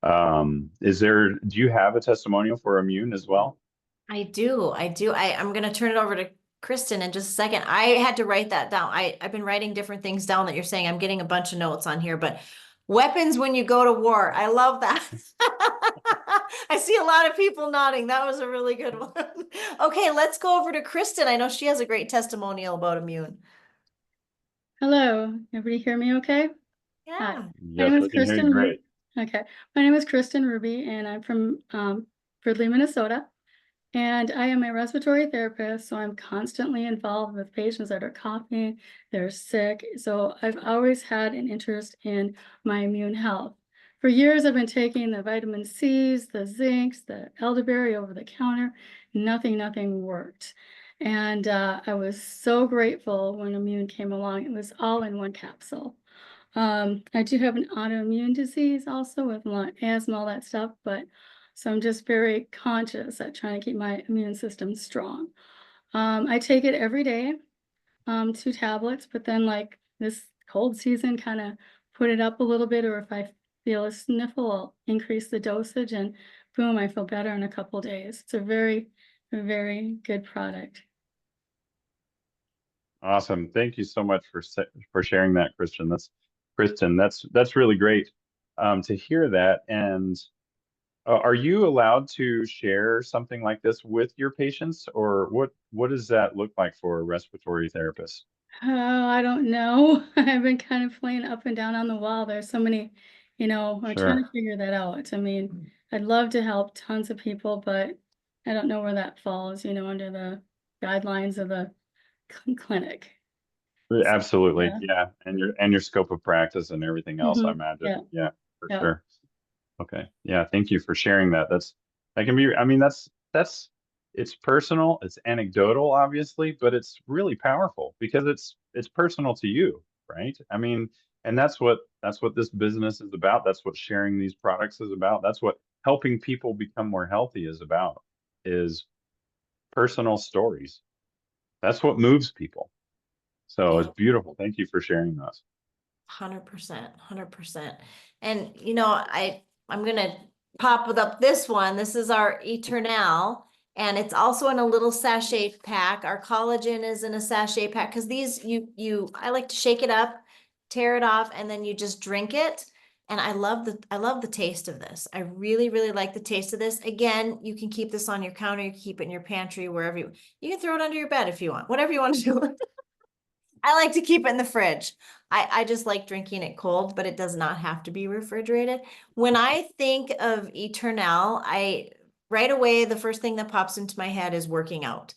do you have a testimonial for Imúne as well? I do. I'm going to turn it over to Kristen in just a second. I had to write that down. I've been writing different things down that you're saying. I'm getting a bunch of notes on here, but weapons when you go to war. I love that. I see a lot of people nodding. That was a really good one. Okay, let's go over to Kristen. I know she has a great testimonial about Imúne. Hello, everybody hear me okay? Yeah. Hi. My Yes, name I is can hear you Kristen. great. Okay. My name is Kristen Ruby, and I'm from Spradley, Minnesota. And I am a respiratory therapist, so I'm constantly involved with patients that are coughing, they're sick. So I've always had an interest in my immune health. For years, I've been taking the vitamin C's, the zincs, the elderberry over the counter. Nothing worked. And I was so grateful when Imúne came along. It was all in one capsule. I do have an autoimmune disease also with asthma, all that stuff, but so I'm just very conscious at trying to keep my immune system strong. I take it every day, 2 tablets, but then like this cold season kind of put it up a little bit, or if I feel a sniffle, I'll increase the dosage, and boom, I feel better in a couple days. It's a very good product. Awesome. Thank you so much for sharing that, Kristen. That's really great to hear that. And are you allowed to share something like this with your patients, or what does that look like for a respiratory therapist? Oh, I don't know. I've been kind of playing up and down on the wall. There's so many, I'm trying Sure. to figure that out. I mean, I'd love to help tons of people, but I don't know where that falls, under the guidelines of the clinic. Absolutely. Yeah. Yeah. And your scope of practice and everything else, I imagine. Yeah. Yeah, for Yeah. sure. Okay. Yeah. Thank you for sharing that. That can be, it's personal, it's anecdotal, obviously, but it's really powerful because it's personal to you, right? I mean, and that's what this business is about. That's what sharing these products is about. That's what helping people become more healthy is about, is personal stories. That's what moves people. So it's beautiful. Thank you for sharing those. 100%. And I'm gonna pop up this one. This is our Éternal, and it's also in a little sachet pack. Our collagen is in a sachet pack because these I like to shake it up, tear it off, and then you just drink it. And I love the taste of this. I really like the taste of this. Again, you can keep this on your counter, you can keep it in your pantry, wherever you can throw it under your bed if you want, whatever you want to do. I like to keep it in the fridge. I just like drinking it cold, but it does not have to be refrigerated. When I think of Éternal, right away, the first thing that pops into my head is working out.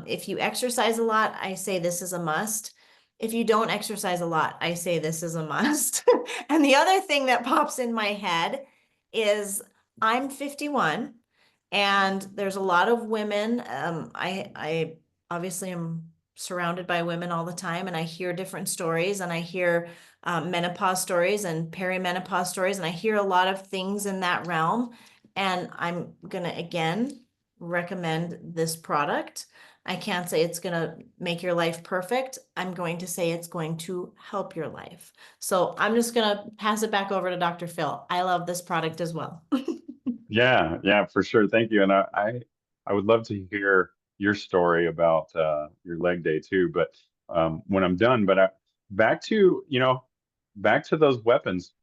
If you exercise a lot, I say this is a must. If you don't exercise a lot, I say this is a must. And the other thing that pops in my head is I'm 51, and there's a lot of women. I obviously am surrounded by women all the time, and I hear different stories, and I hear menopause stories and perimenopause stories, and I hear a lot of things in that realm. And I'm gonna again recommend this product. I can't say it's gonna make your life perfect. I'm going to say it's going to help your life. So I'm just gonna pass it back over to Dr. Phil. I love this product as well. Yeah, for sure. Thank you. And I would love to hear your story about your leg day too. But when I'm done, back to, back to those weapons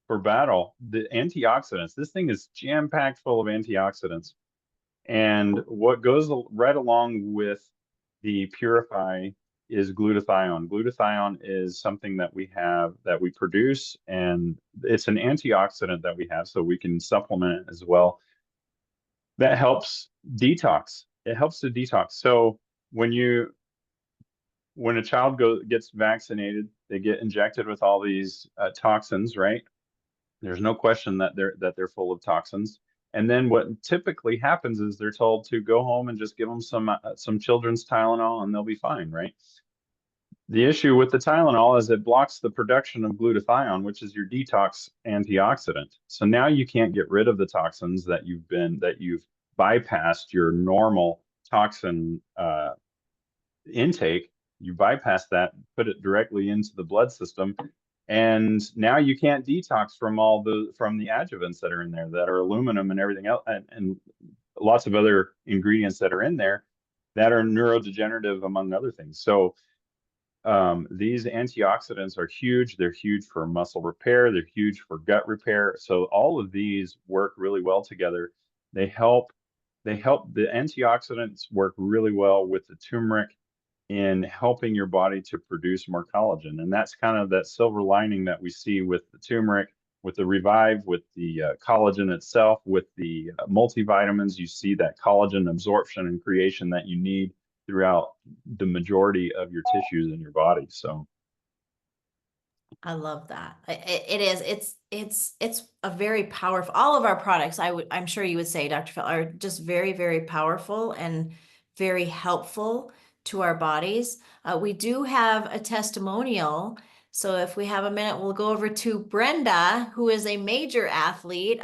for battle, the antioxidants. This thing is jam-packed full of antioxidants. And what goes right along with the Purify is glutathione. Glutathione is something that we have, that we produce, and it's an antioxidant that we have, so we can supplement it as well. That helps detox. It helps to detox. So when a child gets vaccinated, they get injected with all these toxins, right? There's no question that they're full of toxins. And then what typically happens is they're told to go home and just give them some children's Tylenol and they'll be fine, right? The issue with the Tylenol is it blocks the production of glutathione, which is your detox antioxidant. So now you can't get rid of the toxins that you've bypassed your normal toxin intake. You bypass that, put it directly into the blood system. And now you can't detox from the adjuvants that are in there, that are aluminum and everything else, and lots of other ingredients that are in there that are neurodegenerative, among other things. So these antioxidants are huge. They're huge for muscle repair. They're huge for gut repair. So all of these work really well together. The antioxidants work really well with the turmeric in helping your body to produce more collagen. And that's kind of that silver lining that we see with the turmeric, with the Revíve, with the collagen itself, with the multivitamins. You see that collagen absorption and creation that you need throughout the majority of your tissues in your body. So I love that. It's a very powerful, all of our products, I'm sure you would say, Dr. Phil, are just very, very powerful and very helpful to our bodies. We do have a testimonial. So if we have a minute, we'll go over to Brenda, who is a major athlete.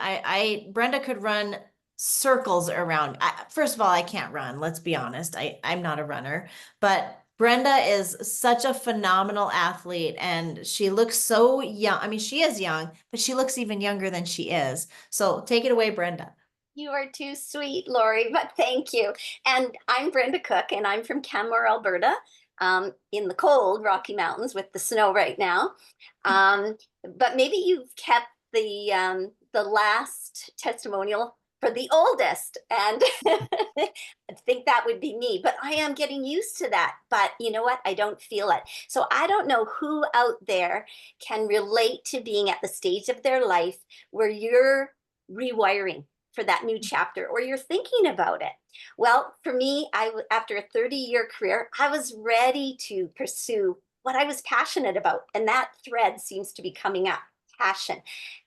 Brenda could run circles around. First of all, I can't run. Let's be honest. I'm not a runner, but Brenda is such a phenomenal athlete, and she looks so young. I mean, she is young, but she looks even younger than she is. So take it away, Brenda. You are too sweet, Lori, but thank you. And I'm Brenda Cook, and I'm from Canmore, Alberta, in the cold Rocky Mountains with the snow right now. But maybe you've kept the last testimonial for the oldest, and I think that would be me, but I am getting used to that. But you know what? I don't feel it. So I don't know who out there can relate to being at the stage of their life where you're rewiring for that new chapter, or you're thinking about it. Well, for me, after a 30-year career, I was ready to pursue what I was passionate about, and that thread seems to be coming up, passion.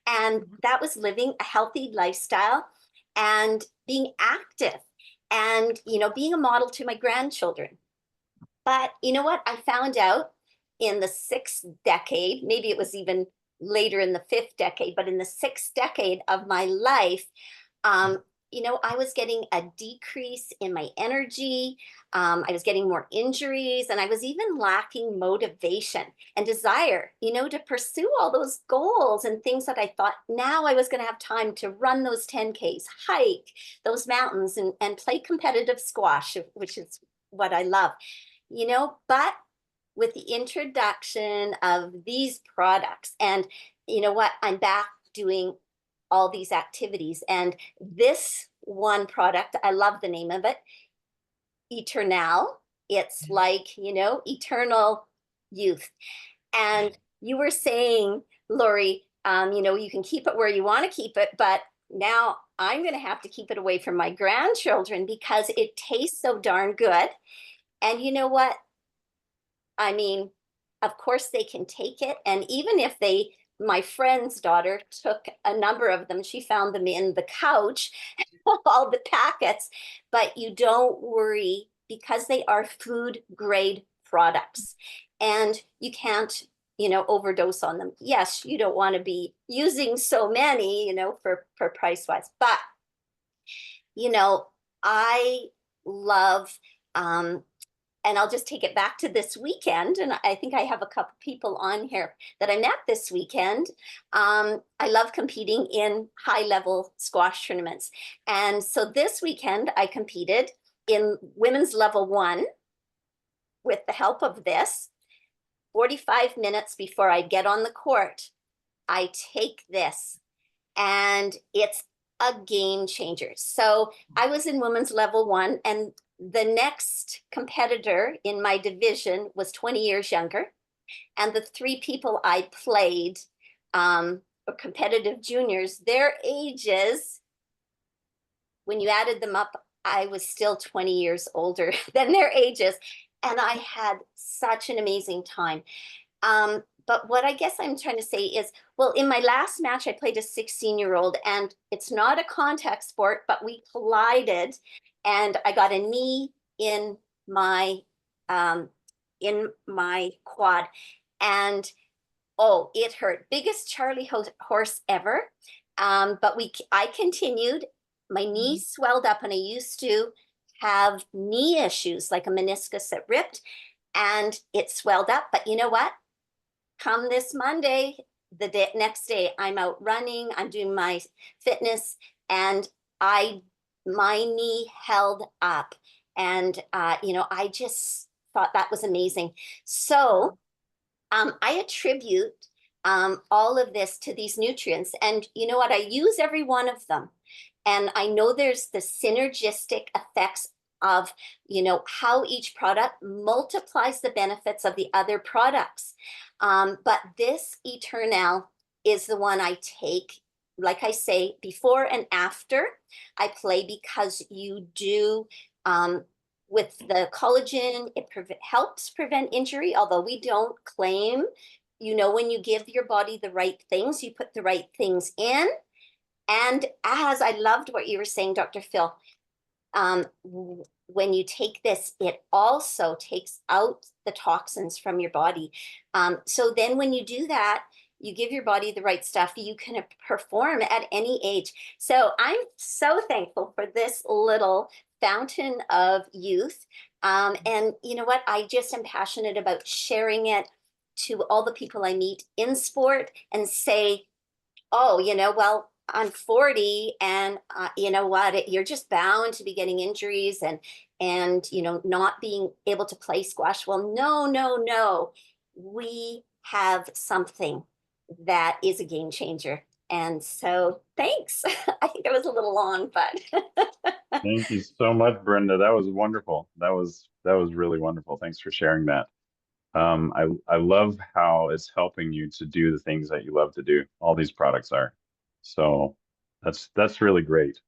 And that was living a healthy lifestyle and being active and, being a model to my grandchildren. But you know what? I found out in the 6th decade, maybe it was even later in the 5th decade, but in the 6th decade of my life, I was getting a decrease in my energy. I was getting more injuries, and I was even lacking motivation and desire, to pursue all those goals and things that I thought now I was going to have time to run those 10Ks, hike those mountains, and play competitive squash, which is what I love, but with the introduction of these products, and I'm back doing all these activities. And this one product, I love the name of it, Éternal. It's like, eternal youth. And you were saying, Lori, you can keep it where you want to keep it, but now I'm going to have to keep it away from my grandchildren because it tastes so darn good. And you know what? I mean, of course they can take it. And even if my friend's daughter took a number of them, she found them in the couch, all the packets, but you don't worry because they are food grade products. And you can't, overdose on them. Yes, you don't want to be using so many, for price wise, but, I love, and I'll just take it back to this weekend. And I think I have a couple people on here that I met this weekend. I love competing in high level squash tournaments. And so this weekend I competed in women's level 1 with the help of this. 45 minutes before I get on the court, I take this, and it's a game changer. So I was in women's level 1, and the next competitor in my division was 20 years younger. And the 3 people I played, competitive juniors, their ages, when you added them up, I was still 20 years older than their ages. And I had such an amazing time. But what I guess I'm trying to say is, well, in my last match, I played a 16-year-old, and it's not a contact sport, but we collided, and I got a knee in my quad, and oh, it hurt. Biggest Charlie horse ever. But I continued. My knee swelled up, and I used to have knee issues, like a meniscus that ripped, and it swelled up. But you know what? Come this Monday, the next day, I'm out running, I'm doing my fitness, and my knee held up. And, I just thought that was amazing. So I attribute all of this to these nutrients. And you know what? I use every one of them. And I know there's the synergistic effects of, how each product multiplies the benefits of the other products. But this Éternal is the one I take, like I say, before and after I play, because you do, with the collagen, it helps prevent injury, although we don't claim, when you give your body the right things, you put the right things in. And as I loved what you were saying, Dr. Phil, when you take this, it also takes out the toxins from your body. So then when you do that, you give your body the right stuff, you can perform at any age. So I'm so thankful for this little fountain of youth. And you know what? I just am passionate about sharing it to all the people I meet in sport and say, oh, well, I'm 40, and you know what? You're just bound to be getting injuries and not being able to play squash. Well, no. We have something that is a game changer. And so thanks. I think it was a little long, but Thank you so much, Brenda. That was wonderful. That was really wonderful. Thanks for sharing that. I love how it's helping you to do the things that you love to do. All these products are. So that's really great.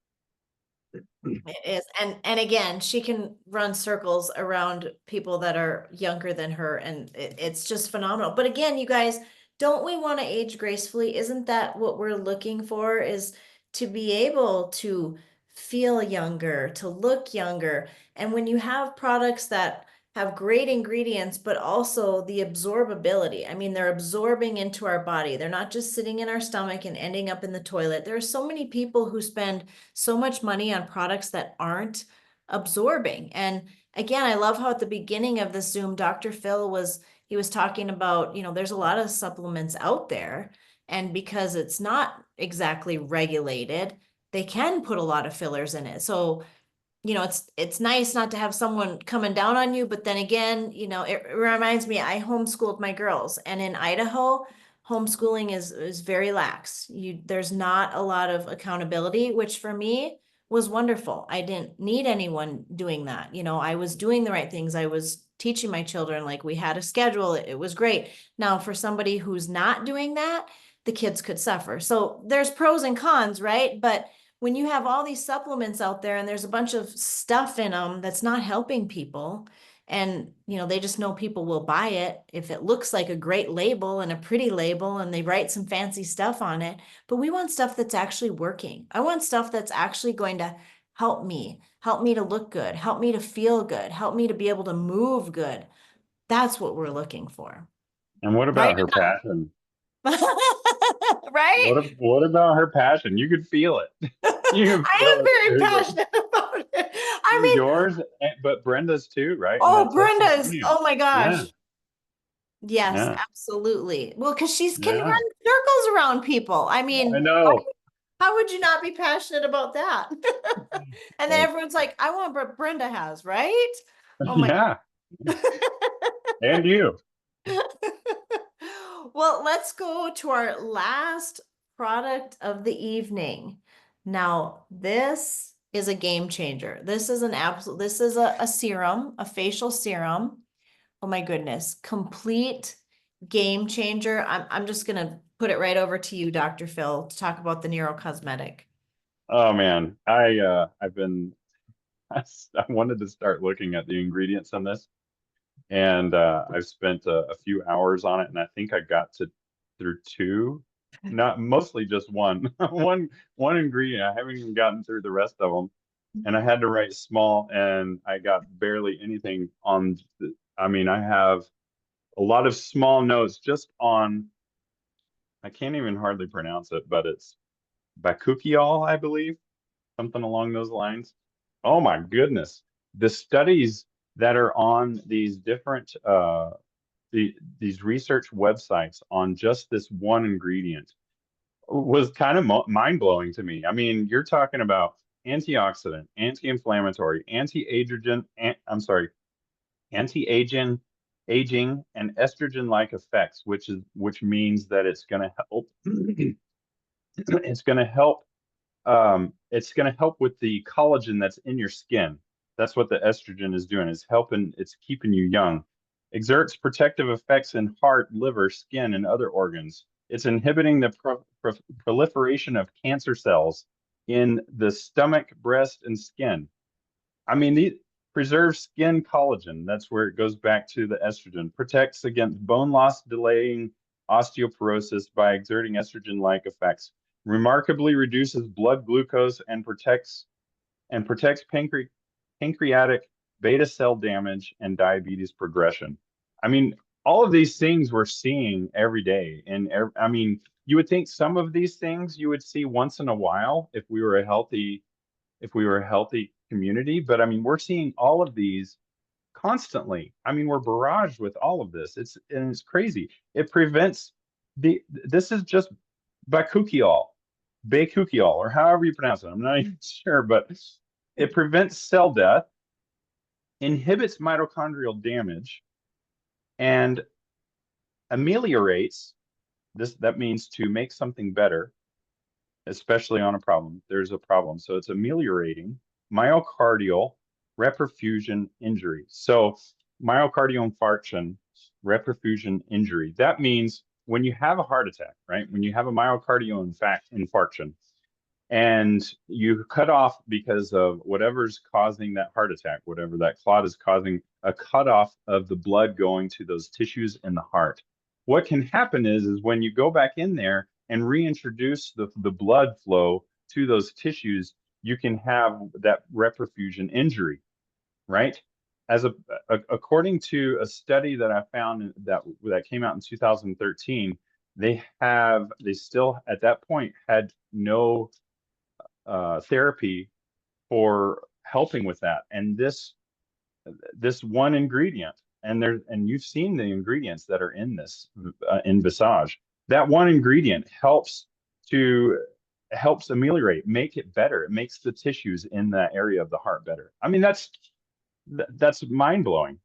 It is. And again, she can run circles around people that are younger than her, and it's just phenomenal. But again, you guys, don't we want to age gracefully? Isn't that what we're looking for, is to be able to feel younger, to look younger? And when you have products that have great ingredients, but also the absorbability. I mean, they're absorbing into our body. They're not just sitting in our stomach and ending up in the toilet. There are so many people who spend so much money on products that aren't absorbing. And again, I love how at the beginning of the Zoom, Dr. Phil was talking about, there's a lot of supplements out there, and because it's not exactly regulated, they can put a lot of fillers in it. So it's nice not to have someone coming down on you, but then again, it reminds me, I homeschooled my girls, and in Idaho, homeschooling is very lax. There's not a lot of accountability, which for me was wonderful. I didn't need anyone doing that. I was doing the right things. I was teaching my children, like we had a schedule. It was great. Now, for somebody who's not doing that, the kids could suffer. So there's pros and cons, right? But when you have all these supplements out there and there's a bunch of stuff in them that's not helping people, and they just know people will buy it if it looks like a great label and a pretty label and they write some fancy stuff on it, but we want stuff that's actually working. I want stuff that's actually going to help me to look good, help me to feel good, help me to be able to move good. That's what we're looking for. And what Right about her passion? Right? What about her passion? You could feel it. You can I feel am it. very There's passionate about it. I mean, yours, but Brenda's too, right? In oh, that Brenda's, testimonial. oh my Yeah, gosh. Yes, yeah, absolutely. Well, because she's can yeah. run circles around people. I I mean, know. how would you not be passionate about that? And then Like, everyone's like, I want what Brenda has, right? Oh my. yeah, and you. Well, let's go to our last product of the evening. Now, this is a game changer. This is a serum, a facial serum. Oh my goodness, complete game changer. I'm just gonna put it right over to you, Dr. Phil, to talk about the neurocosmetic. Oh man, I've been I wanted to start looking at the ingredients on this, and I've spent a few hours on it, and I think I got through two, not mostly just one, one ingredient. I haven't even gotten through the rest of them, and I had to write small, and I got barely anything on. I mean, I have a lot of small notes just on. I can't even hardly pronounce it, but it's bakuchiol, I believe, something along those lines. Oh my goodness. The studies that are on these different these research websites on just this one ingredient was kind of mind-blowing to me. I mean, you're talking about antioxidant, anti-inflammatory, anti-aging, and estrogen-like effects, which means that it's going to help it's going to help it's going to help with the collagen that's in your skin. That's what the estrogen is doing. It's keeping you young. Exerts protective effects in heart, liver, skin, and other organs. It's inhibiting the proliferation of cancer cells in the stomach, breast, and skin. I mean, the preserves skin collagen. That's where it goes back to the estrogen. Protects against bone loss, delaying osteoporosis by exerting estrogen-like effects. Remarkably reduces blood glucose and protects pancreatic beta cell damage and diabetes progression. I mean, all of these things we're seeing every day. And I mean, you would think some of these things you would see once in a while if we were a healthy community. But I mean, we're seeing all of these constantly. I mean, we're barraged with all of this. It's crazy. It prevents this is just bakuchiol, or however you pronounce it. I'm not even sure, but it prevents cell death, inhibits mitochondrial damage, and ameliorates this. That means to make something better, especially on a problem. There's a problem. So it's ameliorating myocardial reperfusion injury. So myocardial infarction, reperfusion injury. That means when you have a heart attack, right? When you have a myocardial infarction and you cut off because of whatever's causing that heart attack, whatever that clot is causing, a cutoff of the blood going to those tissues in the heart. What can happen is when you go back in there and reintroduce the blood flow to those tissues, you can have that reperfusion injury, right? According to a study that I found that came out in 2013, they still at that point had no therapy for helping with that. And this one ingredient, and you've seen the ingredients that are in this in Visage. That one ingredient helps ameliorate, make it better. It makes the tissues in that area of the heart better. I mean, that's mind blowing.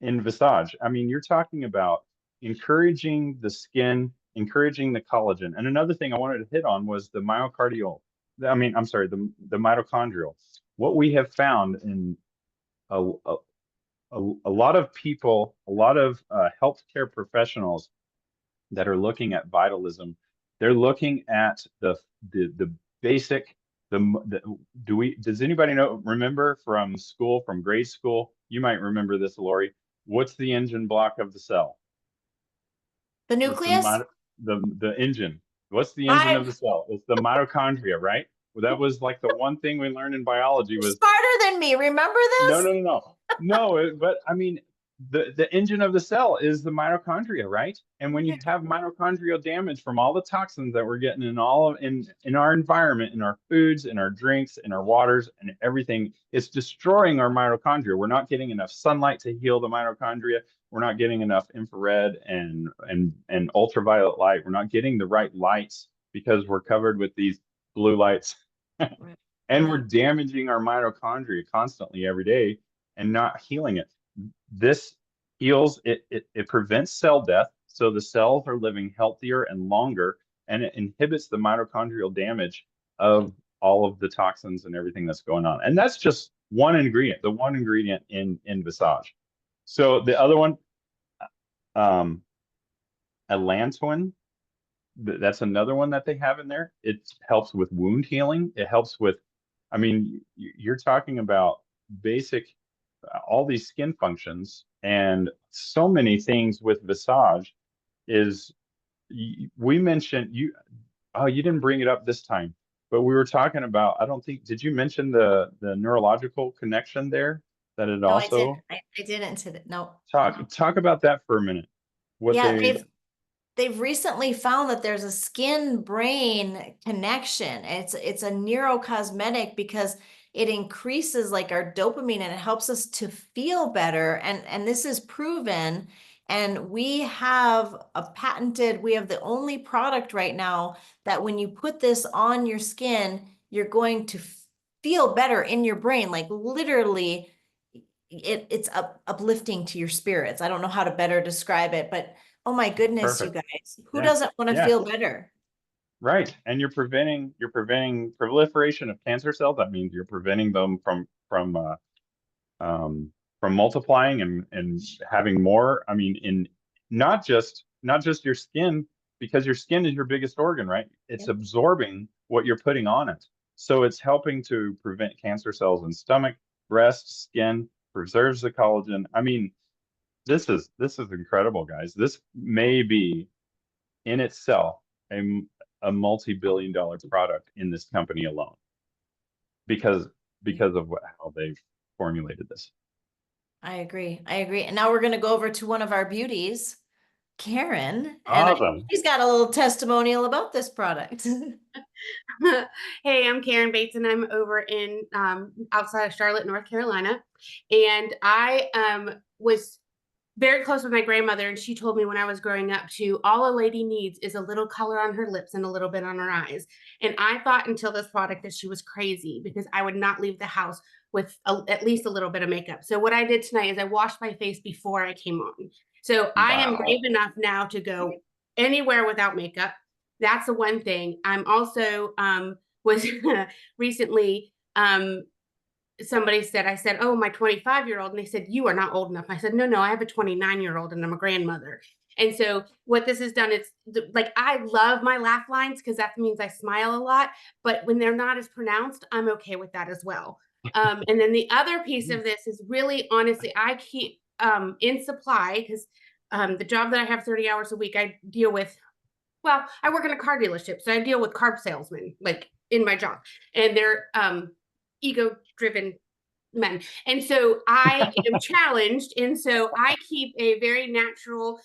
In Visage, I mean, you're talking about encouraging the skin, encouraging the collagen. And another thing I wanted to hit on was the mitochondrial. The mitochondrial. What we have found in a lot of people, a lot of healthcare professionals that are looking at vitalism, they're looking at the basic. Does anybody remember from school, from grade school? You might remember this, Lori. What's the engine block of the cell? The nucleus? The engine. What's the engine of the cell? It's the mitochondria, right? Well, that was like the one thing we learned in biology was smarter than me. Remember this? No. But I mean, the engine of the cell is the mitochondria, right? And when you have mitochondrial damage from all the toxins that we're getting in in our environment, in our foods, in our drinks, in our waters, and everything, it's destroying our mitochondria. We're not getting enough sunlight to heal the mitochondria. We're not getting enough infrared and ultraviolet light. We're not getting the right lights because we're covered with these blue lights. And we're damaging our mitochondria constantly every day and not healing it. This heals, it prevents cell death. So the cells are living healthier and longer, and it inhibits the mitochondrial damage of all of the toxins and everything that's going on. And that's just one ingredient, the one ingredient in Visage. So the other one, allantoin, that's another one that they have in there. It helps with wound healing. It helps with, I mean, you're talking about basic, all these skin functions, and so many things with Visage is, we mentioned, you didn't bring it up this time, but we were talking about, I don't think, did you mention the neurological connection there? That it also, I didn't. No. Talk about that for a minute. They've recently found that there's a skin-brain connection. It's a neurocosmetic because it increases like our dopamine and it helps us to feel better. And this is proven. And we have the only product right now that when you put this on your skin, you're going to feel better in your brain. Like literally, it's uplifting to your spirits. I don't know how to better describe it, but oh my goodness, Perfect. you guys, who doesn't want to feel better? Right. And you're preventing proliferation of cancer cells. That means you're preventing them from multiplying and having more. I mean, in not just your skin, because your skin is your biggest organ, right? It's absorbing what you're putting on it. So it's helping to prevent cancer cells in stomach, breast, skin, preserves the collagen. I mean, this is incredible, guys. This may be in itself a multi-billion-dollar product in this company alone because of how they've formulated this. I agree. And now we're going to go over to one of our beauties, Karen. Awesome. And she's got a little testimonial about this product. Hey, I'm Karen Bates, and I'm over in outside of Charlotte, North Carolina. And I was very close with my grandmother, and she told me when I was growing up all a lady needs is a little color on her lips and a little bit on her eyes. And I thought until this product that she was crazy because I would not leave the house with at least a little bit of makeup. So what I did tonight is I washed my face before I came on. So I am brave enough now to go anywhere without makeup. That's the one thing. I'm also was recently somebody said, I said, oh, my 25-year-old. And they said, you are not old enough. I said, no, I have a 29-year-old and I'm a grandmother. And so what this has done is like, I love my laugh lines because that means I smile a lot. But when they're not as pronounced, I'm okay with that as well. And then the other piece of this is really, honestly, I keep in supply because the job that I have 30 hours a week, I deal with, well, I work in a car dealership. So I deal with car salesmen, like in my job, and they're ego-driven men. And so I am challenged. And so I keep a very natural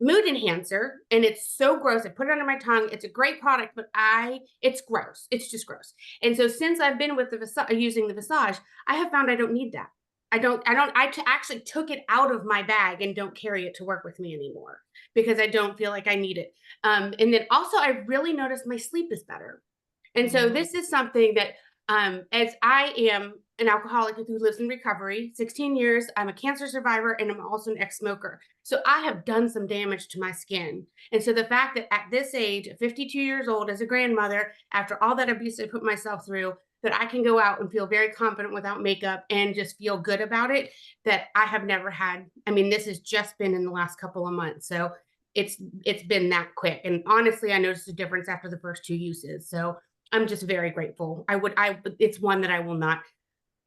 mood enhancer, and it's so gross. I put it under my tongue. It's a great product, but it's gross. It's just gross. And so since I've been with using the Visage, I have found I don't need that. I actually took it out of my bag and don't carry it to work with me anymore because I don't feel like I need it. And then also I really noticed my sleep is better. And so this is something that as I am an alcoholic who lives in recovery, 16 years, I'm a cancer survivor, and I'm also an ex-smoker. So I have done some damage to my skin. And so the fact that at this age, 52 years old, as a grandmother, after all that abuse I put myself through, that I can go out and feel very confident without makeup and just feel good about it, that I have never had. I mean, this has just been in the last couple of months. So it's been that quick. And honestly, I noticed a difference after the first 2 uses. So I'm just very grateful. It's one that I will not,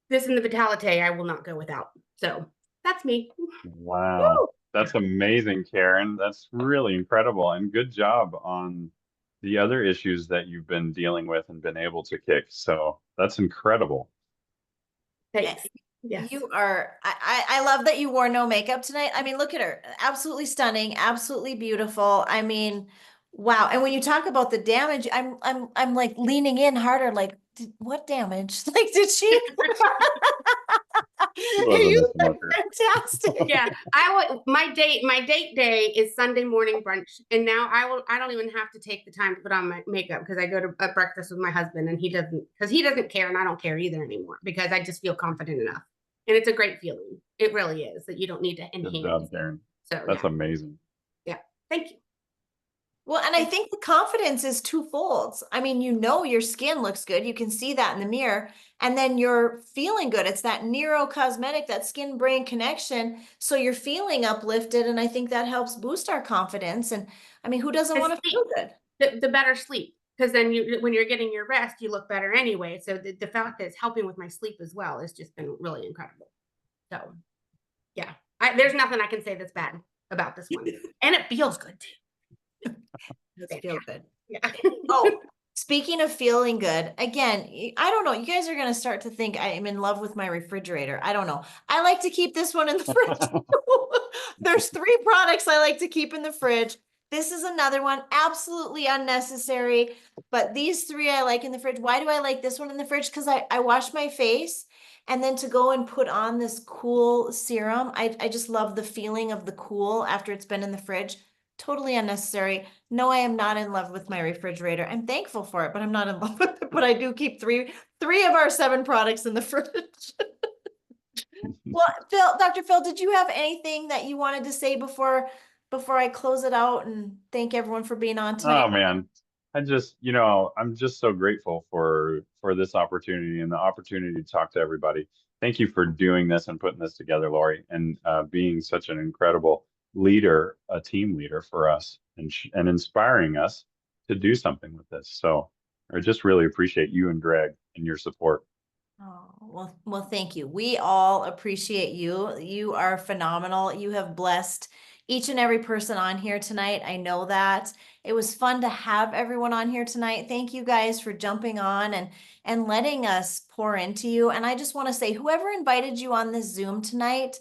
this and the Vitalité, I will not go without. So that's me. Wow. Woo! That's amazing, Karen. That's really incredible. And good job on the other issues that you've been dealing with and been able to kick. So that's incredible. Thanks. Yes. You are, I love that you wore no makeup tonight. I mean, look at her. Absolutely stunning, absolutely beautiful. I mean, wow. And when you talk about the damage, I'm like leaning in harder, like, what damage? Like, did she? wasn't You a look smoker. fantastic. Yeah, my date day is Sunday morning brunch, and now I don't even have to take the time to put on my makeup because I go to a breakfast with my husband, and he doesn't care, and I don't care either anymore because I just feel confident enough, and it's a great feeling. It really is that you don't need to Good enhance. job, Karen. So That's yeah, amazing. yeah. Thank you. Well, and I think the confidence is twofold. I mean, you know, your skin looks good. You can see that in the mirror, and then you're feeling good. It's that neurocosmetic, that skin brain connection. So you're feeling uplifted. And I think that helps boost our confidence. And I mean, who doesn't want to feel good? The better sleep, because then when you're getting your rest, you look better anyway. So the fact that it's helping with my sleep as well has just been really incredible. So yeah, there's nothing I can say that's bad about this one, and it feels good too. Let's feel good. Yeah. Oh, speaking of feeling good, again, I don't know. You guys are going to start to think I'm in love with my refrigerator. I don't know. I like to keep this one in the fridge. There's 3 products I like to keep in the fridge. This is another one, absolutely unnecessary. But these 3 I like in the fridge. Why do I like this one in the fridge? Because I wash my face, and then to go and put on this cool serum. I just love the feeling of the cool after it's been in the fridge. Totally unnecessary. No, I am not in love with my refrigerator. I'm thankful for it, but I'm not in love with it. But I do keep three of our 7 products in the fridge. Well, Dr. Phil, did you have anything that you wanted to say before I close it out and thank everyone for being on tonight? Oh man, I'm just so grateful for this opportunity and the opportunity to talk to everybody. Thank you for doing this and putting this together, Lori, and being such an incredible leader, a team leader for us, and inspiring us to do something with this. So I just really appreciate you and Greg and your support. Oh, well, thank you. We all appreciate you. You are phenomenal. You have blessed each and every person on here tonight. I know that. It was fun to have everyone on here tonight. Thank you guys for jumping on and letting us pour into you. And I just want to say, whoever invited you on this Zoom tonight,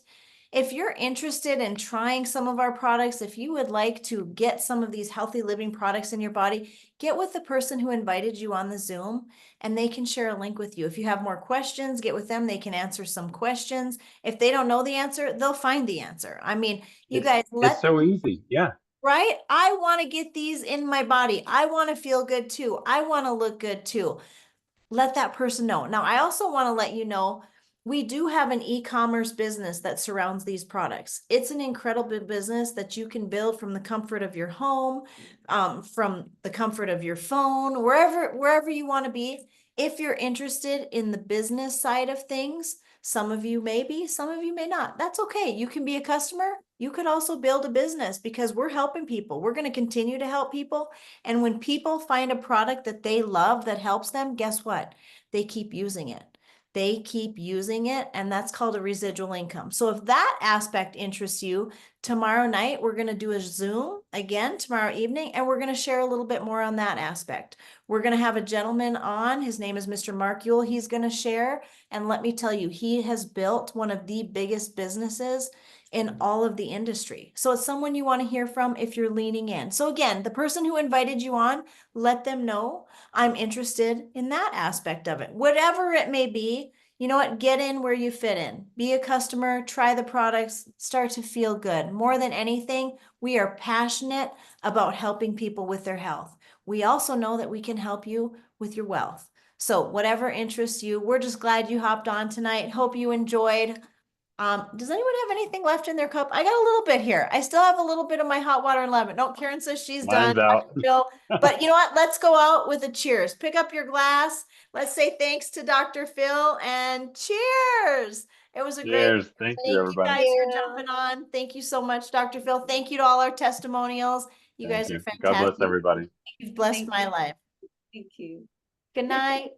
if you're interested in trying some of our products, if you would like to get some of these healthy living products in your body, get with the person who invited you on the Zoom, and they can share a link with you. If you have more questions, get with them. They can answer some questions. If they don't know the answer, they'll find the answer. I mean, It's so easy. Yeah. Right? I want to get these in my body. I want to feel good too. I want to look good too. Let that person know. Now, I also want to let you know, we do have an e-commerce business that surrounds these products. It's an incredible business that you can build from the comfort of your home, from the comfort of your phone, wherever you want to be. If you're interested in the business side of things, some of you may be, some of you may not. That's okay. You can be a customer. You could also build a business because we're helping people. We're going to continue to help people. And when people find a product that they love that helps them, guess what? They keep using it. They keep using it, and that's called a residual income. So if that aspect interests you, tomorrow night, we're going to do a Zoom again tomorrow evening, and we're going to share a little bit more on that aspect. We're going to have a gentleman on. His name is Mr. Mark Yule. He's going to share. And let me tell you, he has built one of the biggest businesses in all of the industry. So it's someone you want to hear from if you're leaning in. So again, the person who invited you on, let them know I'm interested in that aspect of it. Whatever it may be, you know what? Get in where you fit in. Be a customer, try the products, start to feel good. More than anything, we are passionate about helping people with their health. We also know that we can help you with your wealth. So whatever interests you, we're just glad you hopped on tonight. Hope you enjoyed. Does anyone have anything left in their cup? I got a little bit here. I still have a little bit of my hot water and lemon. No, Karen says she's Mine's done. out. Phil. But you know what? Let's go out with a cheers. Pick up your glass. Let's say thanks to Dr. Phil and cheers. It was a Cheers. great. Thank you, everybody. Guys for jumping on. Thank you so much, Dr. Phil. Thank you to all our testimonials. You Thank guys you. are fantastic. God bless everybody. You've blessed my life. Thank you. Good night.